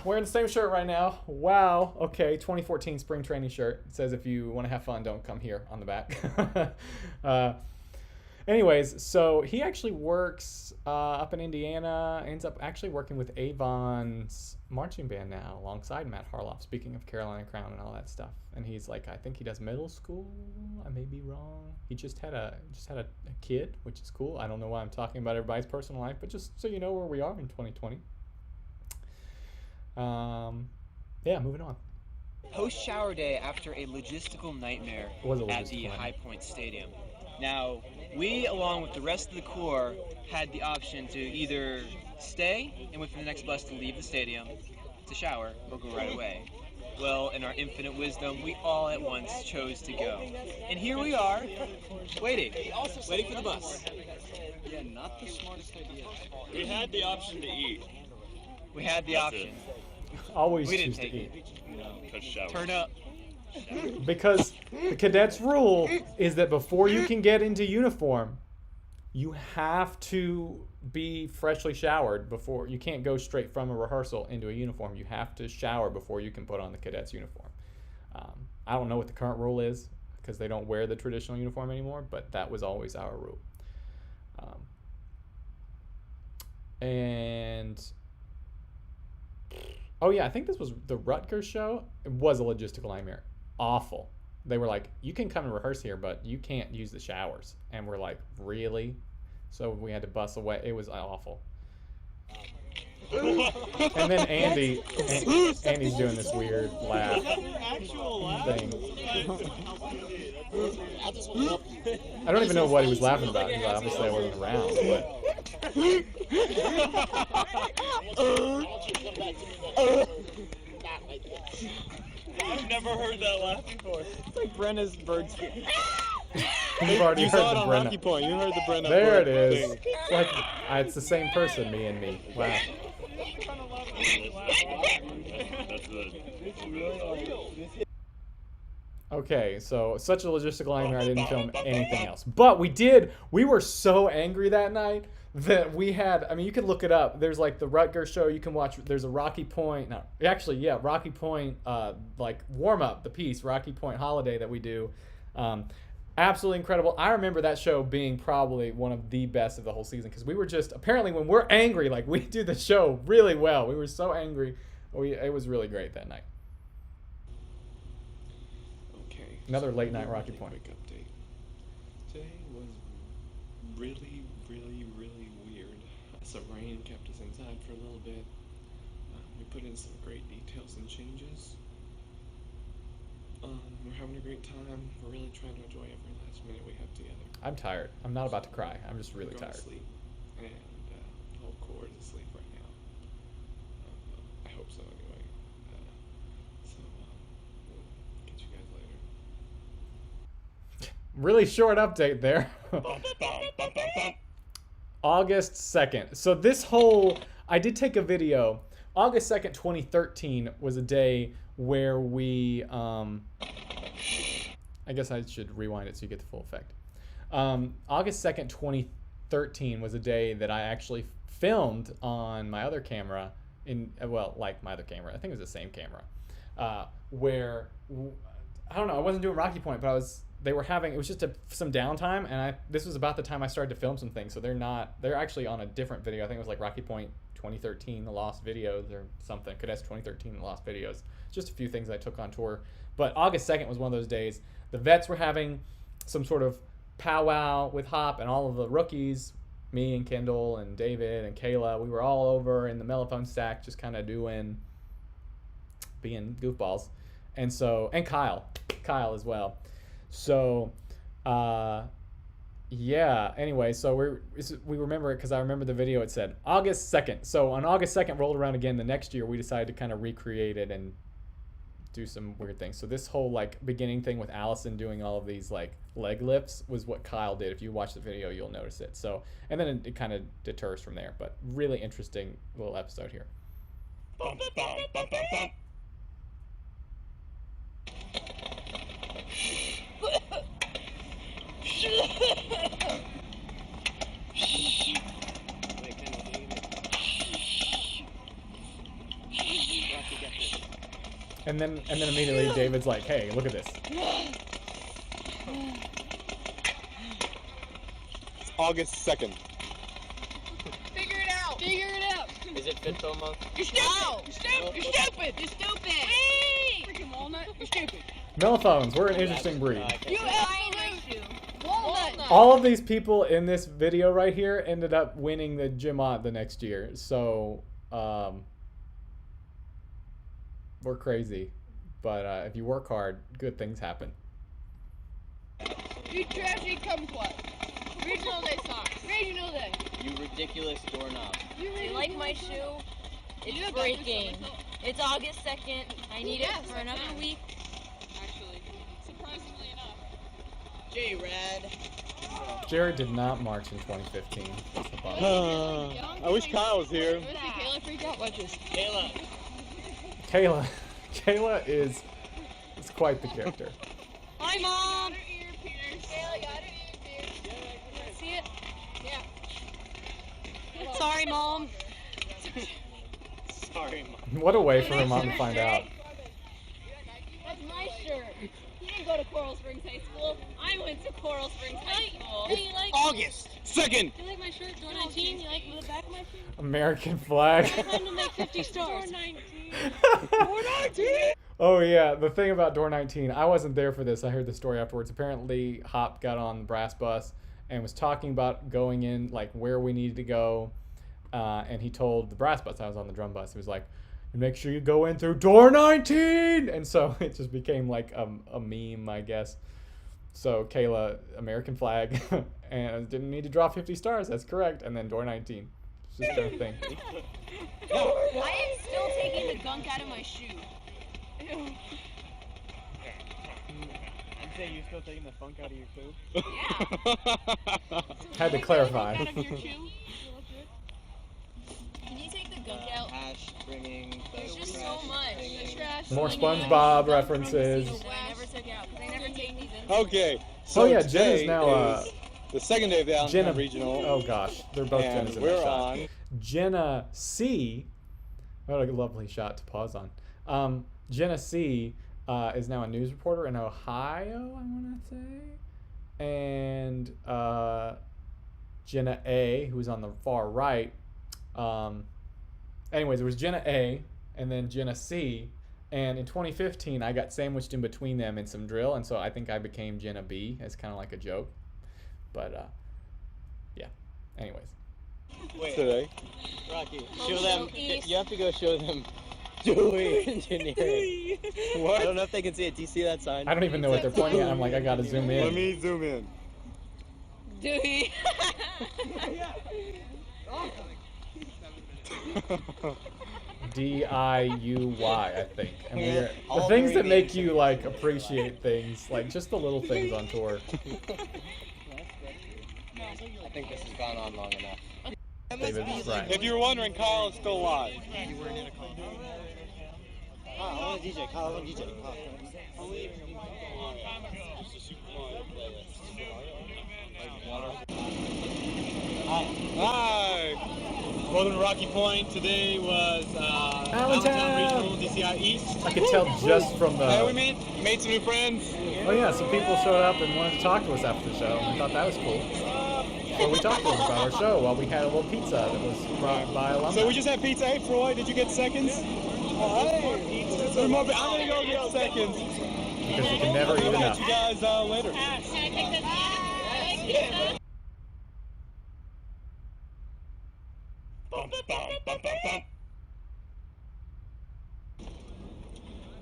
wearing the same shirt right now. Wow. Okay, 2014 spring training shirt. It says if you want to have fun, don't come here on the back. Anyways, so he actually works up in Indiana, ends up actually working with Avon's marching band now alongside Matt Harloff, speaking of Carolina Crown and all that stuff. And he's like, I think he does middle school. I may be wrong. He just had a kid, which is cool. I don't know why I'm talking about everybody's personal life, but just so you know where we are in 2020. Yeah, moving on. Post-shower day after a logistical nightmare at the High Point Stadium. Now, we, along with the rest of the Corps, had the option to either stay and wait for the next bus to leave the stadium to shower or go right away. Well, in our infinite wisdom, we all at once chose to go. And here we are, waiting for the bus. Yeah, not the smartest idea. We had the option to eat. We had the option. Always we choose didn't to take eat. it. Turn up. Because the cadets rule is that before you can get into uniform, you have to be freshly showered before. You can't go straight from a rehearsal into a uniform. You have to shower before you can put on the cadets uniform. I don't know what the current rule is because they don't wear the traditional uniform anymore, but that was always our rule. And oh yeah, I think this was the Rutgers show. It was a logistical nightmare. Awful. They were like, you can come and rehearse here, but you can't use the showers. And we're like, really? So we had to bus away. It was awful. And then Andy's doing this weird laugh thing. I don't even know what he was laughing about because obviously I wasn't around. I've never heard that laugh before. It's like Brenna's bird skin. You've already heard saw it the on Brenna. Hockey Point. You heard the Brenna. There it is. Thing. It's like it's the same person, me and me. Wow. Okay, so such a logistical nightmare, I didn't film anything else. But we were so angry that night that we had, I mean, you can look it up. There's like the Rutgers show you can watch. There's a Rocky Point, Rocky Point, like warm up, the piece, Rocky Point Holiday that we do. Absolutely incredible. I remember that show being probably one of the best of the whole season because we were just, apparently when we're angry, like we do the show really well. We were so angry. It was really great that night. Okay. Another late night Rocky Point. Quick update. Today was really, really, really weird. Some rain kept us inside for a little bit. We put in some great details and changes. We're having a great time. We're really trying to enjoy every last minute we have together. I'm tired. I'm not about to cry. I'm just really We're going tired. to sleep, and the whole Corps is asleep right now. I hope so anyway. So we'll get you guys later. Really short update there. August 2nd. So this whole, I did take a video. August 2nd, 2013 was a day where we, I guess I should rewind it so you get the full effect. August 2nd, 2013 was a day that I actually filmed on my other camera like my other camera. I think it was the same camera. Where I don't know, I wasn't doing Rocky Point, but it was just some downtime, and this was about the time I started to film some things, so they're actually on a different video. I think it was like Rocky Point 2013, the Lost Videos or something, Cadets 2013, the Lost Videos. Just a few things I took on tour. But August 2nd was one of those days. The vets were having some sort of powwow with Hop, and all of the rookies, me and Kendall and David and Kayla, we were all over in the mellophone stack just kind of being goofballs. And Kyle as well. So, yeah, anyway, so we remember it because I remember the video. It said August 2nd. So on August 2nd rolled around again the next year, we decided to kind of recreate it and do some weird things. So this whole like beginning thing with Allison doing all of these like leg lifts was what Kyle did. If you watch the video, you'll notice it. So, and then it kind of deters from there, but really interesting little episode here. Bum, bum, bum, bum, bum. And then immediately David's like, "Hey, look at this." It's August 2nd. Figure it out. Figure it out. Is it fit though, Monk? You're stupid. No. You're stupid. You're stupid. You're stupid. Wait. Freaking walnut. You're stupid. Mellophones, we're an interesting breed. You absolute walnut. All of these people in this video right here ended up winning the Gymot the next year. So, we're crazy. But if you work hard, good things happen. You trashy kumquat. Regional day socks. Regional day. You ridiculous doorknob. You like my shoe? It's breaking. It's August 2nd. I need it for another week. Actually, surprisingly enough. J-Rad. Jared did not march in 2015. That's the bummer. I wish Kyle was here. Kayla freak out wedges. Kayla is quite the character. Hi, Mom. Kayla got her ear pierced. See it? Yeah. Sorry, Mom. Sorry, Mom. What a way for her mom to find out. That's my shirt. You didn't go to Coral Springs High School. I went to Coral Springs High School. It's You like August 2nd. You like my shirt? Door 19? You like the back of my shirt? American flag. I plan to make 50 stars. Door 19. Door 19. Oh yeah, the thing about Door 19, I wasn't there for this. I heard the story afterwards. Apparently, Hop got on the brass bus and was talking about going in, like where we needed to go, and he told the brass bus, I was on the drum bus, he was like, make sure you go in through Door 19! And so it just became like a meme, I guess. So Kayla, American flag, and didn't need to draw 50 stars, that's correct, and then Door 19. It's just their thing. I am still taking the gunk out of my shoe. You say you're still taking the funk out of your shoe? Yeah. Had to clarify. Out of your shoe? Can you take the gunk out? Ash bringing There's just so much. The trash. More slinging, SpongeBob the references. that I never took out. 'Cause I never take these in. Okay, so Oh yeah, today Jenna's now is the second day of the Allentown Jenna Regional. Oh gosh, they're both and Jennas in we're that shot. on. Jenna C. What a lovely shot to pause on. Jenna C. Is now a news reporter in Ohio, I want to say, and Jenna A, who's on the far right. Anyways, there was Jenna A, and then Jenna C. And in 2015, I got sandwiched in between them in some drill, and so I think I became Jenna B as kind of like a joke. But yeah. Anyways. Wait, Today. Rocky, show them. You have to go show them Dewey Engineering. What? I don't know if they can see it. Do you see that sign? I don't even know what they're pointing at. I'm like, I gotta zoom in. Let me zoom in. Dewey. DIUY, I think. And we're, the All things that three make names. you like appreciate things, like just the little things on tour. I think this has gone on long enough. David's right. If you were wondering, Kyle is still alive. I want to DJ. Kyle, I want to DJ. Hi. Welcome to Rocky Point. Today was Allentown Regional, DCI East. I could tell just from the. And we made some new friends. Oh yeah, some people showed up and wanted to talk to us after the show. I thought that was cool. So we talked to them about our show while we had a little pizza that was brought by alumni. So we just had pizza. Hey, Froy, did you get seconds? Hey. I'm gonna go get seconds. Because you can never eat enough. I'll catch you guys later.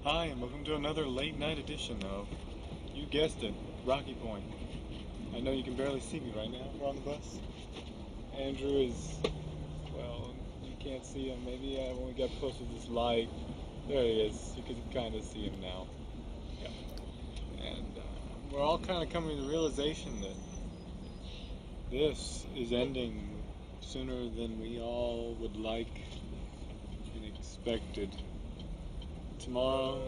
Hi, and welcome to another late night edition of, you guessed it, Rocky Point. I know you can barely see me right now. We're on the bus. Andrew is, well, you can't see him. Maybe when we get closer to this light, there he is. You can kind of see him now. Yeah. And we're all kind of coming to the realization that this is ending sooner than we all would like and expected. Tomorrow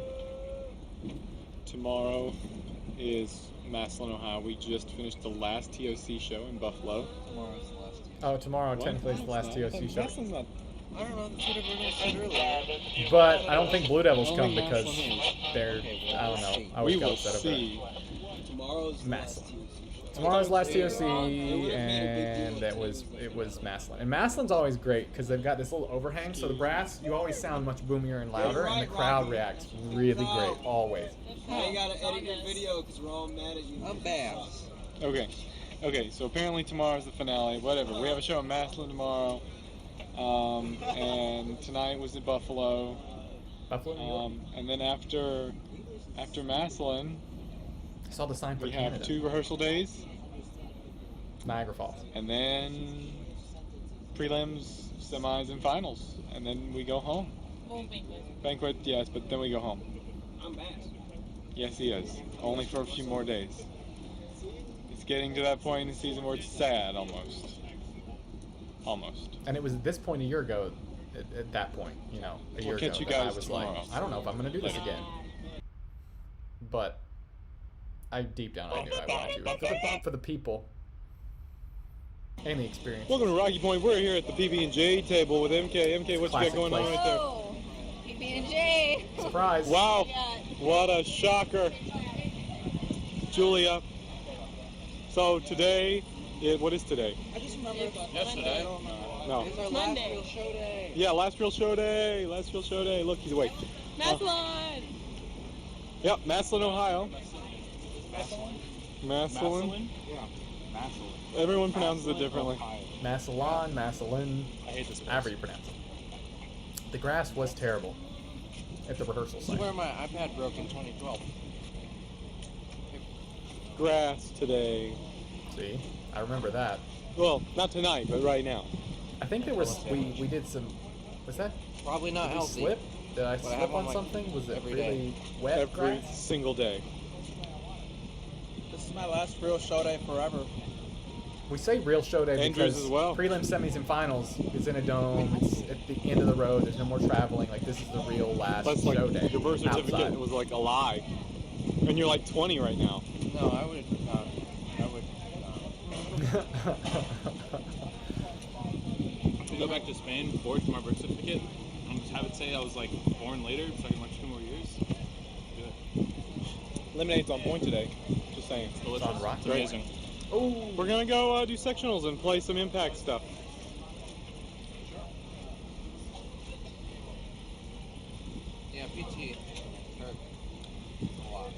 is Massillon, Ohio. We just finished the last TOC show in Buffalo. Tomorrow's the last TOC. Oh, tomorrow technically is the last TOC show. Massillon's not. I don't know, that's what everyone said earlier. But I don't think Blue Devils come because they're, I don't know, I always We got will upset over see. Tomorrow's Massillon. Tomorrow's last TOC, and it was Massillon. And Massillon's always great because they've got this little overhang, so the brass, you always sound much boomier and louder, and the crowd reacts really great, always. Now you gotta edit your video because we're all mad at you. I'm bad. Okay, so apparently tomorrow's the finale, whatever. We have a show in Massillon tomorrow, and tonight was in Buffalo. Buffalo? And then after Massillon, I saw the sign for we Canada. have 2 rehearsal days. Niagara Falls. And then prelims, semis, and finals. And then we go home. Banquet, yes, but then we go home. I'm back. Yes, he is. Only for a few more days. It's getting to that point in the season where it's sad, almost. Almost. And it was at this point a year ago, at that point, you know, a year We'll catch ago, you that I guys was tomorrow. like, I don't know if I'm going to do this again. But I deep down I knew I wanted to. For the people. And the experience. Welcome to Rocky Point. We're here at the PB&J table with MK. MK, what you got going on right there? Oh, PB&J. Surprise. Wow. What a shocker. Julia. So today, what is today? I just remember yesterday. I don't know. No. It's our Monday. last real show day. Yeah, last real show day. Last real show day. Look, he's awake. Massillon. Yep, Massillon, Ohio. Massillon? Yeah, Massillon. Everyone pronounces it differently. Massillon, Massillon, I hate this place. however you pronounce it. The grass was terrible at the rehearsal This is site. where my iPad broke in 2012. Grass today. See? I remember that. Well, not tonight, but right now. I think there was, we did some, was that? Probably not Did we healthy. slip? Did I But I slip have on one, like, something? Was it every really day. wet Every grass? single day. This is my last real show day forever. We say real show day Andrews because as well. prelim, semis, and finals is in a dome. It's at the end of the road. There's no more traveling. Like, this is the real last That's like show day. your birth certificate outside. was like a lie. And you're like 20 right now. No, I would. To go back to Spain, forged my birth certificate, and just have it say I was like born later, so I can watch 2 more years. Do it. Lemonade's on point today. Just saying. It's delicious. It's on rock. It's amazing. Oh, We're gonna go do sectionals and play some impact stuff. Yeah, PT. Hurt a lot.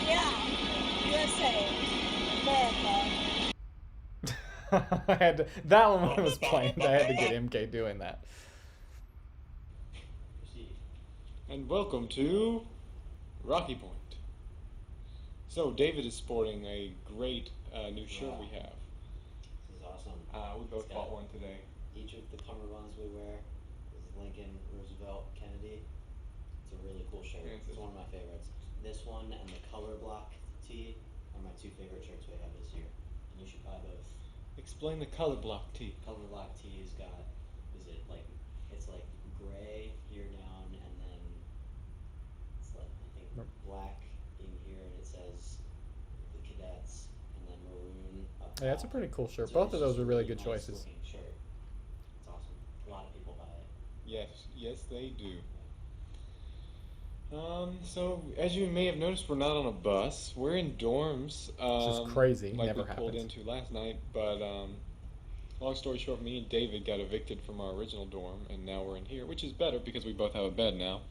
Yeah. USA. America. I had to, that one when it was planned. I had to get MK doing that. And welcome to Rocky Point. So David is sporting a great new shirt we have. This is awesome. We both bought one today. Each of the cummerbunds we wear is Lincoln, Roosevelt, Kennedy. It's a really cool shirt. It's one of my favorites. This one and the color block tee are my 2 favorite shirts we have this year. And you should buy both. Explain the color block tee. Color block tee has got, it's like gray here down and then it's like, I think black in here and it says the Cadets Yeah, that's a pretty cool shirt. Both of those are really good choices. Shirt. It's awesome. A lot of people buy it. Yes, they do. So as you may have noticed, we're not on a bus. We're in dorms. Which is crazy. Like Never we pulled happens. into last night. But long story short, me and David got evicted from our original dorm, and now we're in here, which is better because we both have a bed now.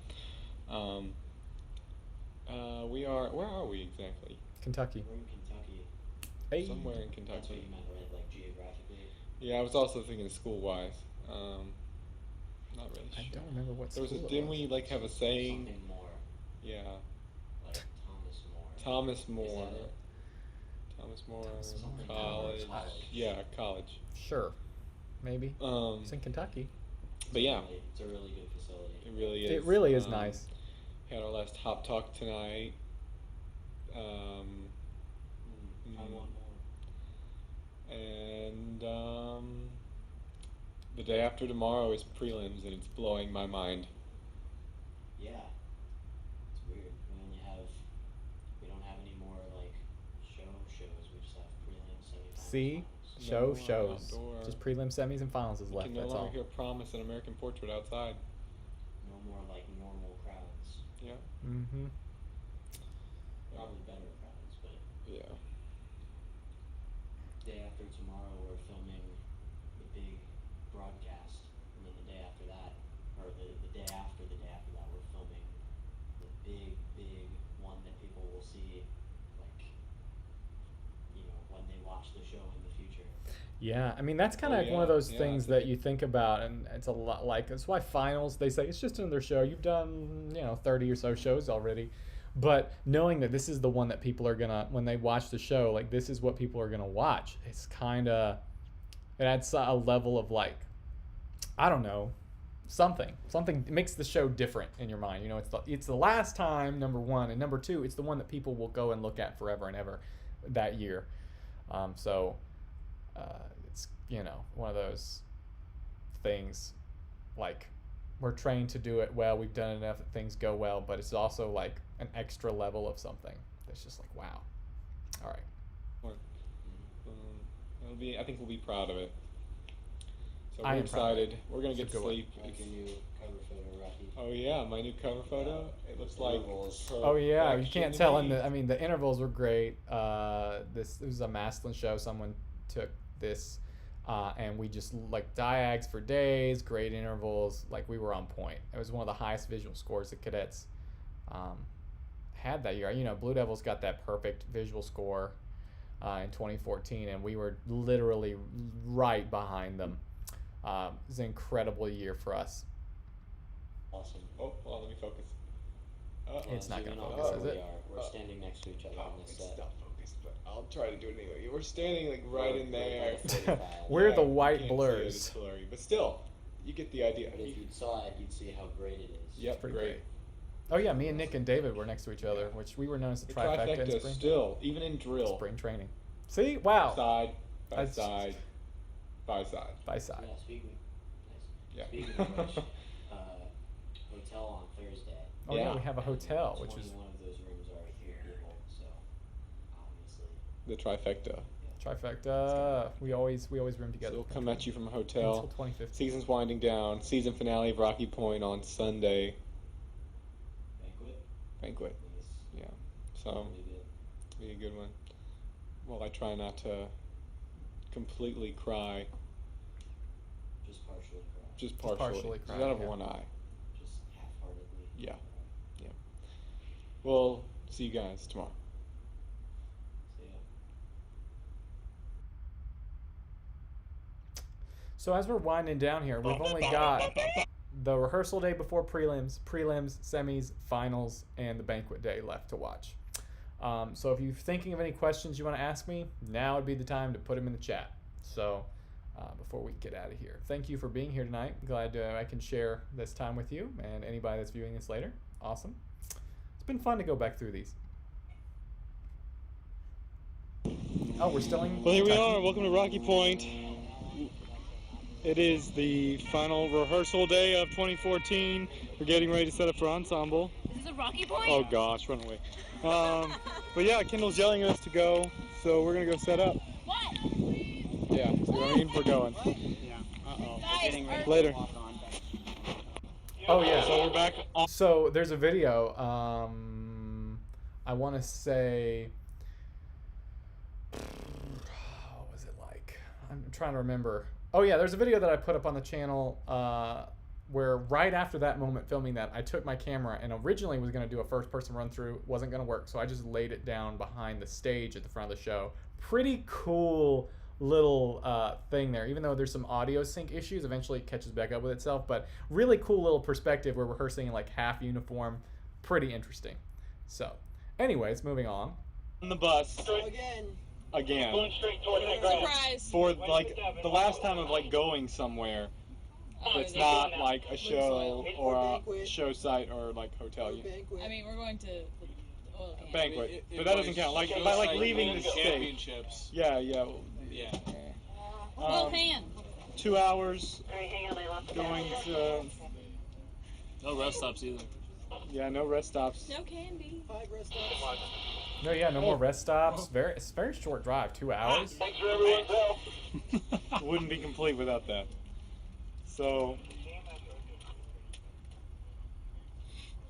We are. Where are we exactly? Kentucky. We're in Kentucky. Hey. Somewhere in Kentucky. That's what you meant, right? Like geographically. Yeah, I was also thinking school-wise. Not really sure. I don't remember what There was school a, it didn't was. we like have a saying? Something more. Yeah. Like Thomas More. Thomas More. Is that it? Thomas More. Something College. more. Yeah, college. Sure. Maybe. It's in Kentucky. But yeah. It's a really good facility. It really is. It really is nice. Had our last Hop Talk tonight. I want more. And the day after tomorrow is prelims, and it's blowing my mind. Yeah. It's weird. We don't have any more like shows. We just have prelims, semifinals. See? No Shows. outdoor. Just prelim, semis, and finals is You left. can no That's longer all. hear Promise and American Portrait outside. No more like normal crowds. Yeah. Mm-hmm. Probably better crowds, but Yeah. day after tomorrow we're filming the big broadcast, and then the day after that, or the day after that, we're filming the big one that people will see, like, when they watch the show in the future. Yeah, I mean that's kind of Oh, like one of yeah, those yeah, things that's that you think about, and it's a lot like that's why finals. They say it's just another show. You've done 30 or so shows already, but knowing that this is the one that people are gonna when they watch the show, like this is what people are gonna watch. It's kind of it adds a level of like I don't know something makes the show different in your mind. It's the last time, number one, and number two, it's the one that people will go and look at forever and ever that year. So. It's one of those things like we're trained to do it well, we've done enough that things go well, but it's also like an extra level of something that's just like wow. All right. I think we'll be proud of it. So I we're am proud of it. excited. We're gonna It's a get good one. sleep. Like your new cover photo, Rocky. Oh yeah, my new cover photo. It looks like Oh yeah, you can't tell in perfection. the intervals were great. This was a Maslin show. Someone took this and we just like diags for days, great intervals, like we were on point. It was one of the highest visual scores the Cadets had that year. Blue Devils got that perfect visual score in 2014, and we were literally right behind them. It was an incredible year for us. Awesome. Oh, hold on, let me focus. It's not gonna Zooming focus, out is where it? we are. We're standing next to each other on this It's set. not focused, but I'll try to do it anyway. We're standing like right in there. We're the you white can't see it, blurs. it's blurry, but still, you get the idea. But if you saw it, you'd see how great it is. Yep, Pretty great. Oh yeah, me and Nick and David were next to each other, which we were known as the The trifecta in trifecta spring. still, even in drill. Spring training. See, wow. Side by That's- side by side. By side. Yeah, speaking Yeah. of which, hotel on Thursday. Oh yeah, we have a hotel, which is 21 of those rooms are for people, so obviously. The trifecta. trifecta. We always room together. So we'll come at you from a hotel. Until 2015. Season's winding down. Season finale of Rocky Point on Sunday. Banquet. Yeah. So be a good one. Well, I try not to completely cry. Just partially cry. Just partially. cry, Just out of yeah. one eye. Just half-heartedly. Yeah. Yeah. Well, see you guys tomorrow. So yeah. So as we're winding down here, we've only got the rehearsal day before prelims, semis, finals, and the banquet day left to watch. So if you're thinking of any questions you want to ask me, now would be the time to put them in the chat. So before we get out of here, thank you for being here tonight. Glad I can share this time with you and anybody that's viewing this later. Awesome. It's been fun to go back through these. Oh, we're still in Well, here we Kentucky. are. Welcome to Rocky Point. It is the final rehearsal day of 2014. We're getting ready to set up for ensemble. Is this a Rocky Point? Oh gosh, run away. But yeah, Kendall's yelling at us to go, so we're gonna go set up. What? Yeah, see what I mean? We're going. Yeah. Uh-oh. We're getting ready Later. to walk on. Oh yeah. So we're back on. So there's a video. I want to say. What was it like? I'm trying to remember. Oh yeah, there's a video that I put up on the channel where right after that moment filming that, I took my camera and originally was going to do a first-person run-through. Wasn't going to work, so I just laid it down behind the stage at the front of the show. Pretty cool little thing there, even though there's some audio sync issues. Eventually it catches back up with itself, but really cool little perspective. We're rehearsing in like half uniform. Pretty interesting. So anyways, moving on. On the bus again Surprise. for like the last time of like going somewhere that's not like a show or a show site or like hotel. I mean, we're going to Banquet, but that doesn't count. Like by like leaving the state. Championships. Yeah. Hold hand. 2 hours going to. No rest stops either. Yeah, no rest stops. No candy. 5 rest stops. No more rest stops. It's a very short drive, 2 hours. Thanks for everyone's help. Wouldn't be complete without that. So.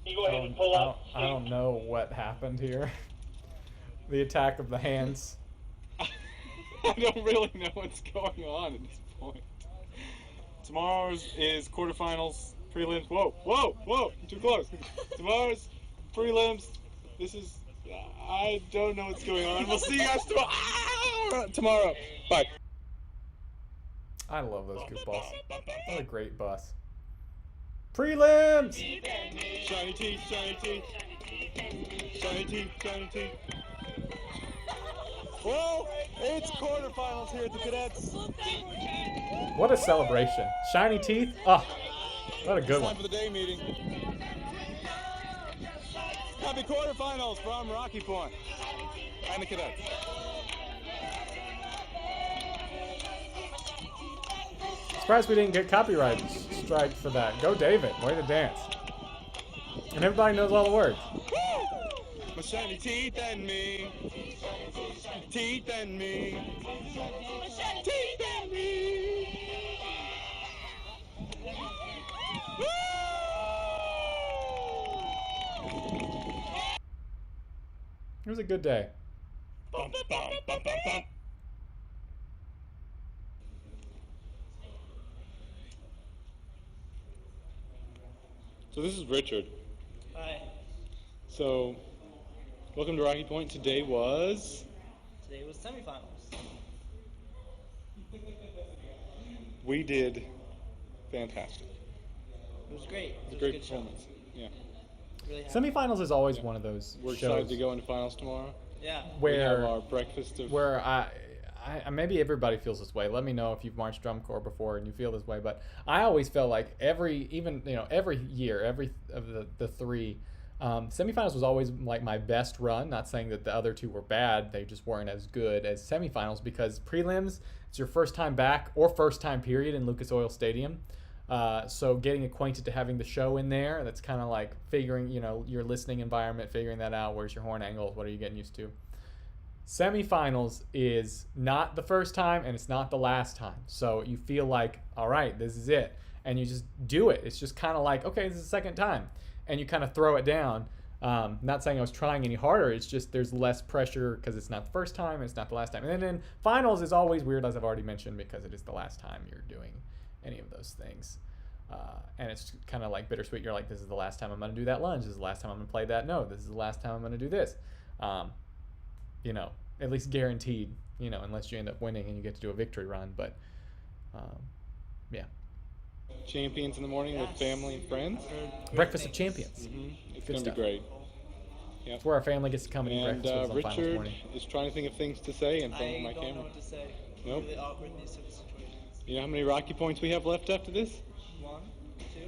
You go ahead and pull up. I don't know what happened here. The attack of the hands. I don't really know what's going on at this point. Tomorrow's is quarterfinals, prelims. Whoa! Too close. Tomorrow's prelims. This is. I don't know what's going on. We'll see you guys tomorrow. Bye. I love those goofballs. What a great bus. Prelims! Shiny teeth, shiny teeth. Shiny teeth, shiny teeth. Well, it's quarterfinals here at the Cadets. What a celebration. Shiny teeth. Oh, what a good Time one. for the day meeting. Happy quarterfinals from Rocky Point and the Cadets. Surprised we didn't get copyright strike for that. Go David. Way to dance. And everybody knows all the words. My shiny teeth and me. Teeth and me. Teeth and me. It was a good day. So this is Richard. Hi. So, welcome to Rocky Point. Today was semifinals. we did fantastic. It was great. It was a great performance. Yeah. Really happy. Semifinals is always one of those We're shows excited to go into finals tomorrow. Yeah. We have where our breakfast of I maybe everybody feels this way. Let me know if you've marched drum corps before and you feel this way. But I always felt like every year, every of the three semifinals was always like my best run. Not saying that the other two were bad; they just weren't as good as semifinals because prelims it's your first time back or first time period in Lucas Oil Stadium. So getting acquainted to having the show in there, that's kind of like figuring, your listening environment, figuring that out. Where's your horn angles? What are you getting used to? Semifinals is not the first time and it's not the last time. So you feel like, all right, this is it. And you just do it. It's just kind of like, okay, this is the second time. And you kind of throw it down. Not saying I was trying any harder. It's just there's less pressure because it's not the first time and it's not the last time. And then finals is always weird, as I've already mentioned, because it is the last time you're doing any of those things. And it's kind of like bittersweet. You're like, this is the last time I'm going to do that lunge. This is the last time I'm going to play that note. This is the last time I'm going to do this. At least guaranteed, unless you end up winning and you get to do a victory run. But, yeah. Champions in the morning with family and friends. Breakfast of Champions. Mm-hmm. It's Good going to stuff. be great. Yep. It's where our family gets to come and eat breakfast with us on finals Richard morning. is trying to think of things to say in front of my camera. I don't know what to say. Nope. Really awkward in these sort of situations. You know how many Rocky points we have left after this? 1, 2,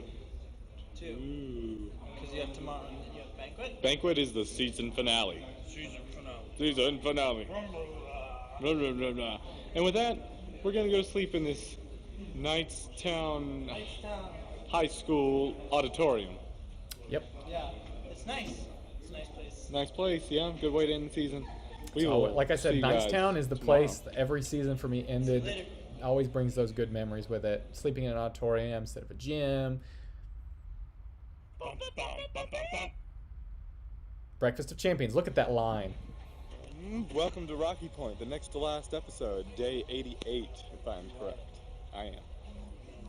2. Ooh. Because you have tomorrow and then you have banquet. Banquet is the season finale. Season finale. Blah, blah, blah, blah. And with that, we're going to go sleep in this Knightstown High School auditorium. Yep. Yeah, it's nice. It's a nice place. Nice place, yeah. Good way to end the season. We So, will like I said, see you guys Nicetown is the tomorrow. place that every season for me ended. Always brings those good memories with it. Sleeping in an auditorium instead of a gym. Breakfast of Champions. Look at that line. Welcome to Rocky Point, the next to last episode, day 88, if I'm correct. I am.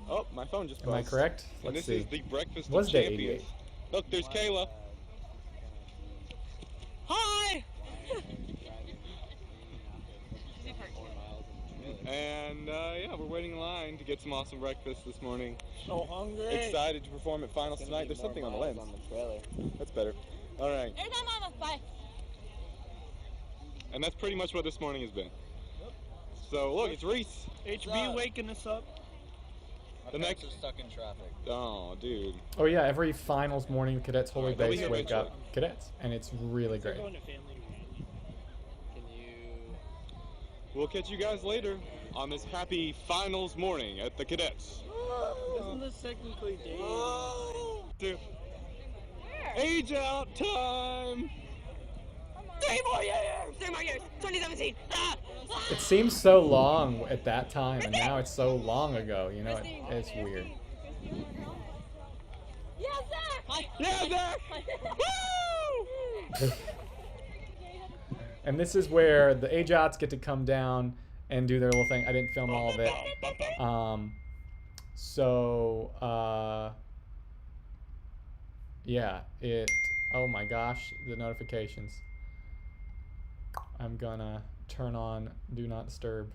Oh, my phone just buzzed. Am I correct? And Let's this see. is the Breakfast Was of day Champions. 88? Look, there's Kayla. Hi! And yeah, we're waiting in line to get some awesome breakfast this morning. So hungry. Excited to perform at finals tonight. There's something on the lens. That's better. All right. There's my mama. Bye. And that's pretty much what this morning has been. So look, it's Reese. HB waking us up. The next are stuck in traffic. Oh, dude. Oh yeah, every finals morning, Cadets Holy Alright, they'll be Base here wake eventually. up Cadets, and it's really great. We'll catch you guys later on this happy finals morning at the Cadets. Isn't this technically day? Two. Age out time. 3 more years! 3 more years! 2017! Ah! It seems so long at that time, and now it's so long ago. You know, it's weird. Yes, sir! Hi! Yeah, Woo! And this is where the age-outs get to come down and do their little thing. I didn't film all of it. Yeah, oh my gosh, the notifications. I'm gonna turn on Do Not Disturb.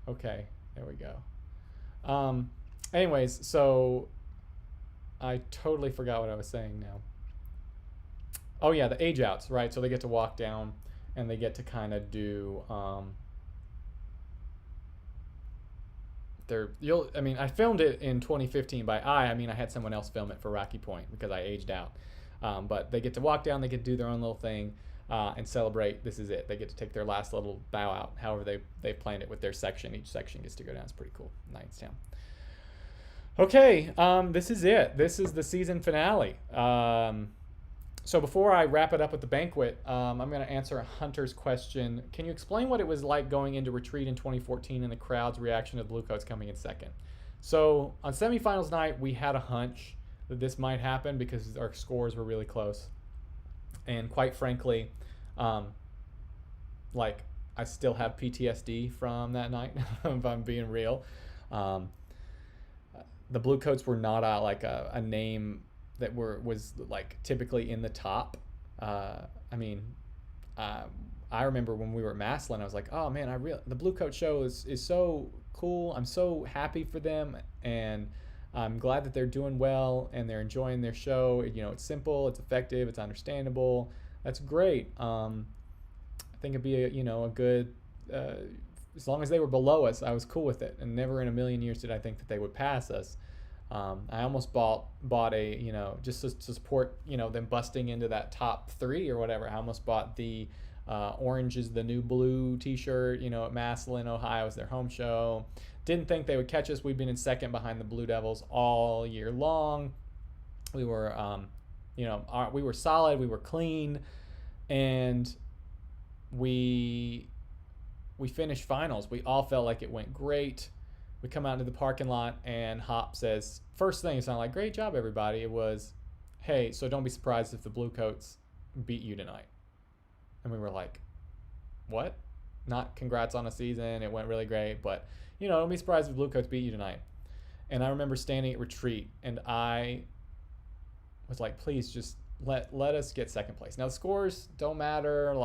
Okay, there we go. Anyways, so I totally forgot what I was saying now. Oh yeah, the age-outs, right? So they get to walk down and they get to kind of do I filmed it in 2015 by I mean I had someone else film it for Rocky Point because I aged out. But they get to walk down, they get to do their own little thing and celebrate. This is it. They get to take their last little bow out, however they've planned it with their section. Each section gets to go down. It's pretty cool. Nicetown. Okay, this is it. This is the season finale. So before I wrap it up with the banquet, I'm going to answer a Hunter's question. Can you explain what it was like going into retreat in 2014 and the crowd's reaction to the Bluecoats coming in second? So on semifinals night, we had a hunch that this might happen because our scores were really close. And quite frankly, I still have PTSD from that night, if I'm being real. The Bluecoats were not a name that was typically in the top. I remember when we were at Maslin, I was like, oh man, the Bluecoat show is so cool. I'm so happy for them, and I'm glad that they're doing well and they're enjoying their show. It's simple, it's effective, it's understandable. That's great. I think it'd be a good. As long as they were below us, I was cool with it, and never in a million years did I think that they would pass us. I almost bought a, just to support, them busting into that top 3 or whatever. I almost bought the Orange is the New Blue t-shirt, at Maslin, Ohio. It was their home show. Didn't think they would catch us. We'd been in second behind the Blue Devils all year long. We were, we were solid. We were clean. And we finished finals. We all felt like it went great. We come out into the parking lot, and Hop says, first thing, it's not like, great job, everybody. It was, hey, so don't be surprised if the Bluecoats beat you tonight. And we were like, what? Not congrats on a season. It went really great, but, don't be surprised if the Bluecoats beat you tonight. And I remember standing at retreat, and I was like, please just let us get second place. Now, the scores don't matter.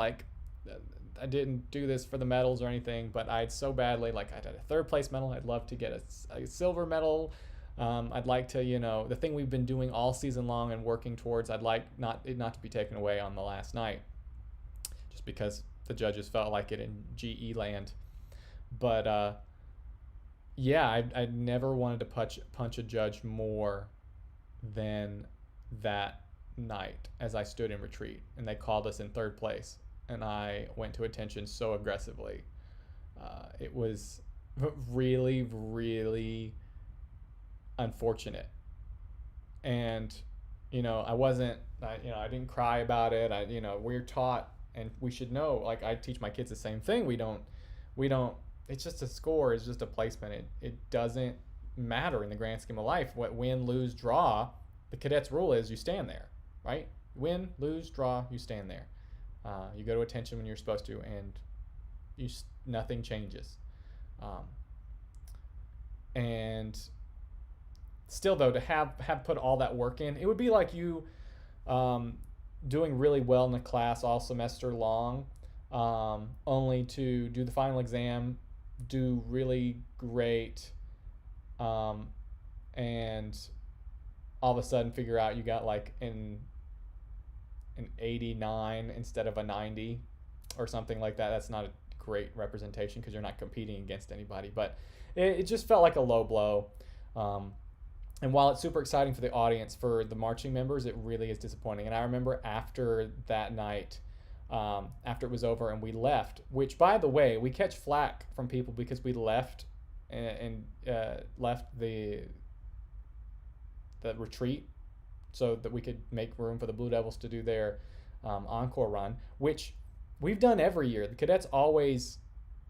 I didn't do this for the medals or anything, but I'd so badly, I'd had a third place medal. I'd love to get a silver medal. I'd like to, the thing we've been doing all season long and working towards, I'd like it not to be taken away on the last night, just because the judges felt like it in GE land. But I never wanted to punch a judge more than that night as I stood in retreat, and they called us in third place. And I went to attention so aggressively. It was really, really unfortunate. And, I didn't cry about it. We're taught and we should know. Like, I teach my kids the same thing. We don't. It's just a score. It's just a placement. It doesn't matter in the grand scheme of life. What win, lose, draw. The cadets rule is you stand there, right? Win, lose, draw. You stand there. You go to attention when you're supposed to, and nothing changes. And still, though, to have put all that work in, it would be like you doing really well in the class all semester long, only to do the final exam, do really great, and all of a sudden figure out you got like an 89 instead of a 90 or something like that. That's not a great representation because you're not competing against anybody, but it just felt like a low blow. And while it's super exciting for the audience, for the marching members, it really is disappointing. And I remember after that night, after it was over and we left, which, by the way, we catch flack from people because we left and left the retreat so that we could make room for the Blue Devils to do their encore run, which we've done every year. The cadets always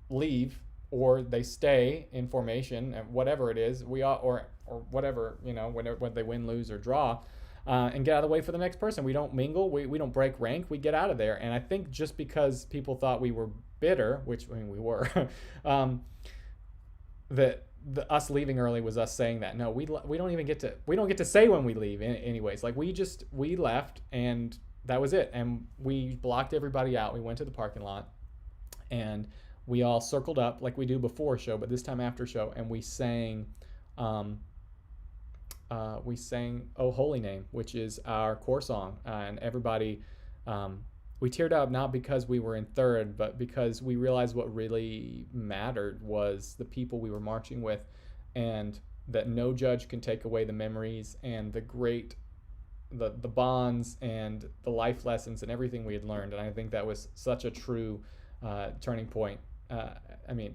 leave, or they stay in formation, and whatever it is, or whatever, when they win, lose, or draw, and get out of the way for the next person. We don't mingle. We don't break rank. We get out of there. And I think just because people thought we were bitter, which we were, that us leaving early was us saying that no, we don't even get to say when we leave. Anyways, like we left and that was it. And we blocked everybody out. We went to the parking lot and we all circled up like we do before show, but this time after show, and we sang "Oh Holy Name," which is our corps song, and everybody, we teared up not because we were in third, but because we realized what really mattered was the people we were marching with, and that no judge can take away the memories and the bonds and the life lessons and everything we had learned. And I think that was such a true turning point.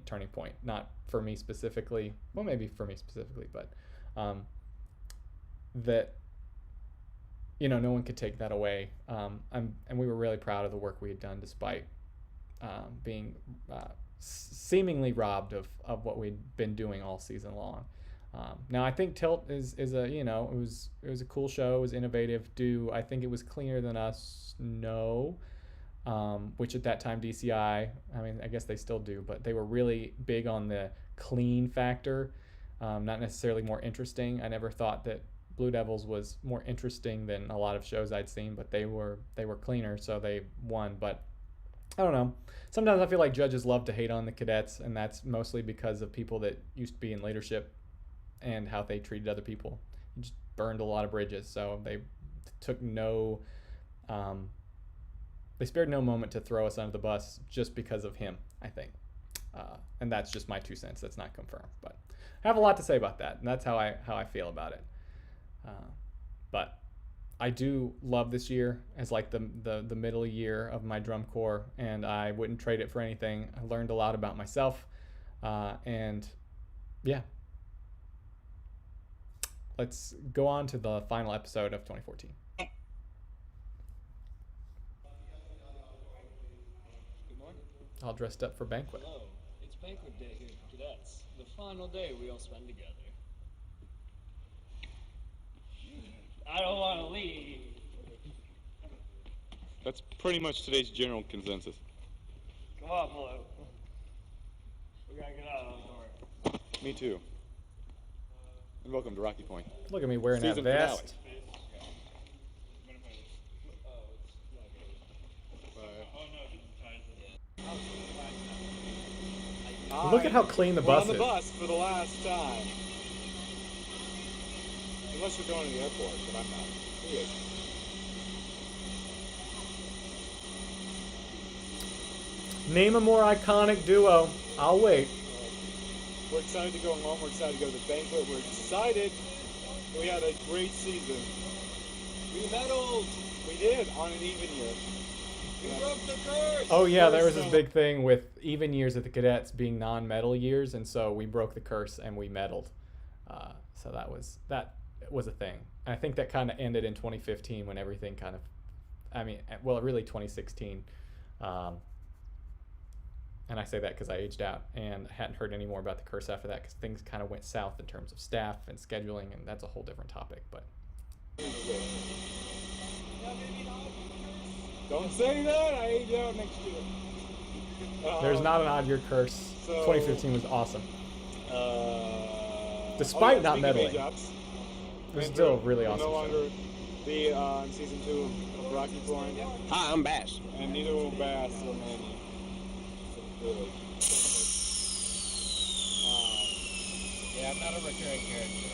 Turning point, not for me specifically, well, maybe for me specifically, but that, no one could take that away. And we were really proud of the work we had done, despite being seemingly robbed of what we'd been doing all season long. Now I think Tilt is a, it was a cool show. It was innovative. I think it was cleaner than us? No. Which at that time DCI, I guess they still do, but they were really big on the clean factor, not necessarily more interesting. I never thought that Blue Devils was more interesting than a lot of shows I'd seen, but they were cleaner, so they won. But I don't know. Sometimes I feel like judges love to hate on the cadets, and that's mostly because of people that used to be in leadership and how they treated other people. It just burned a lot of bridges, so they took no... They spared no moment to throw us under the bus just because of him, I think. And that's just my 2 cents. That's not confirmed. But I have a lot to say about that, and that's how I feel about it. But I do love this year as like the middle year of my drum corps, and I wouldn't trade it for anything. I learned a lot about myself. And yeah. Let's go on to the final episode of 2014. All dressed up for banquet. Hello, it's banquet day here at Cadets. The final day we all spend together. I don't want to leave. That's pretty much today's general consensus. Come on, Blue. We gotta get out of the door. Me too. And welcome to Rocky Point. Look at me wearing Season that vest. finale. Look at how clean the bus We're on the is. bus for the last time. Unless you're going to the airport, but I'm not. Who is? Name a more iconic duo. I'll wait. We're excited to go home. We're excited to go to the banquet. We're excited. We had a great season. We medaled. We did, on an even year. We broke the curse. Oh yeah, there was this big thing with even years at the cadets being non-medal years, and so we broke the curse and we medaled. So that was a thing. And I think that kind of ended in 2015 when everything kind of, really 2016, And I say that because I aged out and hadn't heard any more about the curse after that because things kind of went south in terms of staff and scheduling, and that's a whole different topic. But Don't say that. I age out next year. there's not an odd year curse. So, 2015 was awesome. Despite not meddling, it was still a really awesome no show. longer be on season 2 of Rocky Point. Hi, I'm Bash. And neither will Bass or Manny. Really. Yeah, I'm not a recurring character.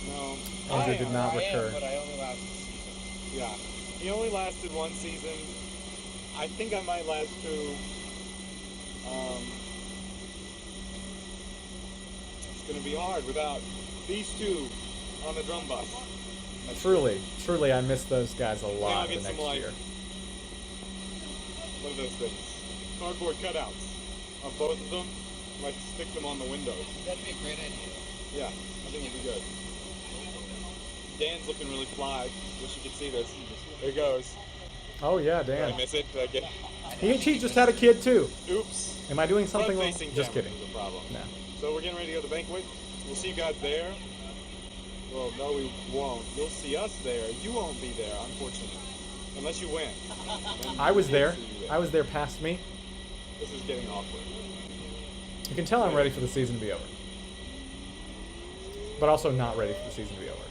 No. Andrew did not recur. But I only lasted a season. Yeah. He only lasted 1 season. I think I might last 2. It's going to be hard without these 2 on the drum bus. Truly, I miss those guys a lot the Get next some, like, year. What are those things? Cardboard cutouts of both of them. Like stick them on the windows. That'd be a great idea. Yeah, I think it'd be good. Dan's looking really fly. Wish you could see this. There he goes. Oh yeah, Did I Dan. miss it? Did I get? He just had a kid too. Oops. Am I doing something wrong? Front-facing Just camera kidding. is a problem. No. So we're getting ready to go to the banquet. We'll see you guys there. Well, no, we won't. You'll see us there. You won't be there, unfortunately, unless you win. Then I was we'll there. see you I was there past me. This is getting awkward. You can tell I'm ready for the season to be over. But also not ready for the season to be over.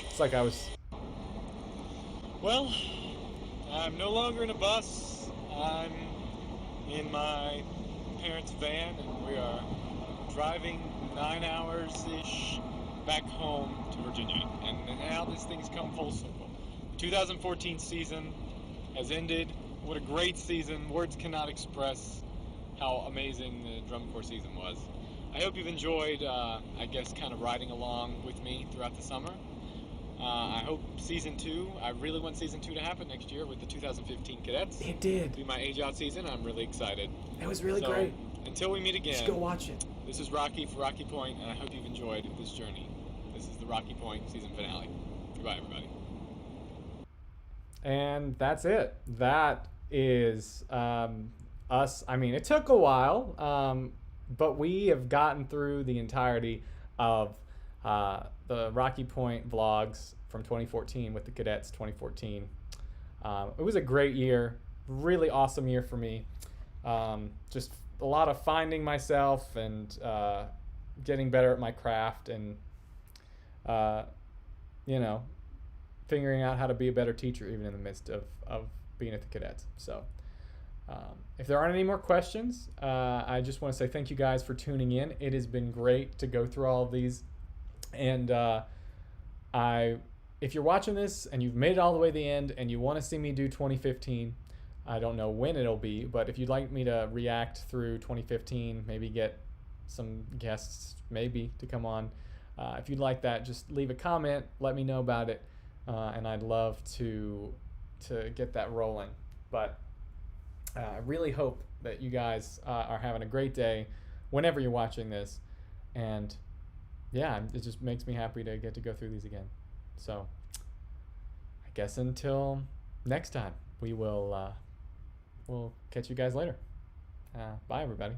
It's like I was... Well, I'm no longer in a bus. I'm in my parents' van, and we are driving 9 hours-ish back home to Virginia. And now this thing's come full circle. The 2014 season has ended. What a great season. Words cannot express how amazing the drum corps season was. I hope you've enjoyed, I guess, kind of riding along with me throughout the summer. I hope season 2, I really want season 2 to happen next year with the 2015 Cadets. It did. It'll be my age out season. I'm really excited. It was really So, great. Until we meet again. Just go watch it. This is Rocky for Rocky Point, and I hope you've enjoyed this journey. This is the Rocky Point season finale. Goodbye, everybody. And that's it. That is us. I mean, it took a while, but we have gotten through the entirety of the Rocky Point vlogs from 2014 with the Cadets 2014. It was a great year, really awesome year for me. Just a lot of finding myself and getting better at my craft and, you know, figuring out how to be a better teacher even in the midst of being at the Cadets. So if there aren't any more questions, I just want to say thank you guys for tuning in. It has been great to go through all of these. And if you're watching this and you've made it all the way to the end and you want to see me do 2015, I don't know when it'll be, but if you'd like me to react through 2015, maybe get some guests maybe to come on, if you'd like that, just leave a comment, let me know about it, and I'd love to get that rolling. But I really hope that you guys are having a great day whenever you're watching this, and yeah, it just makes me happy to get to go through these again. So I guess until next time, we'll catch you guys later. Bye, everybody.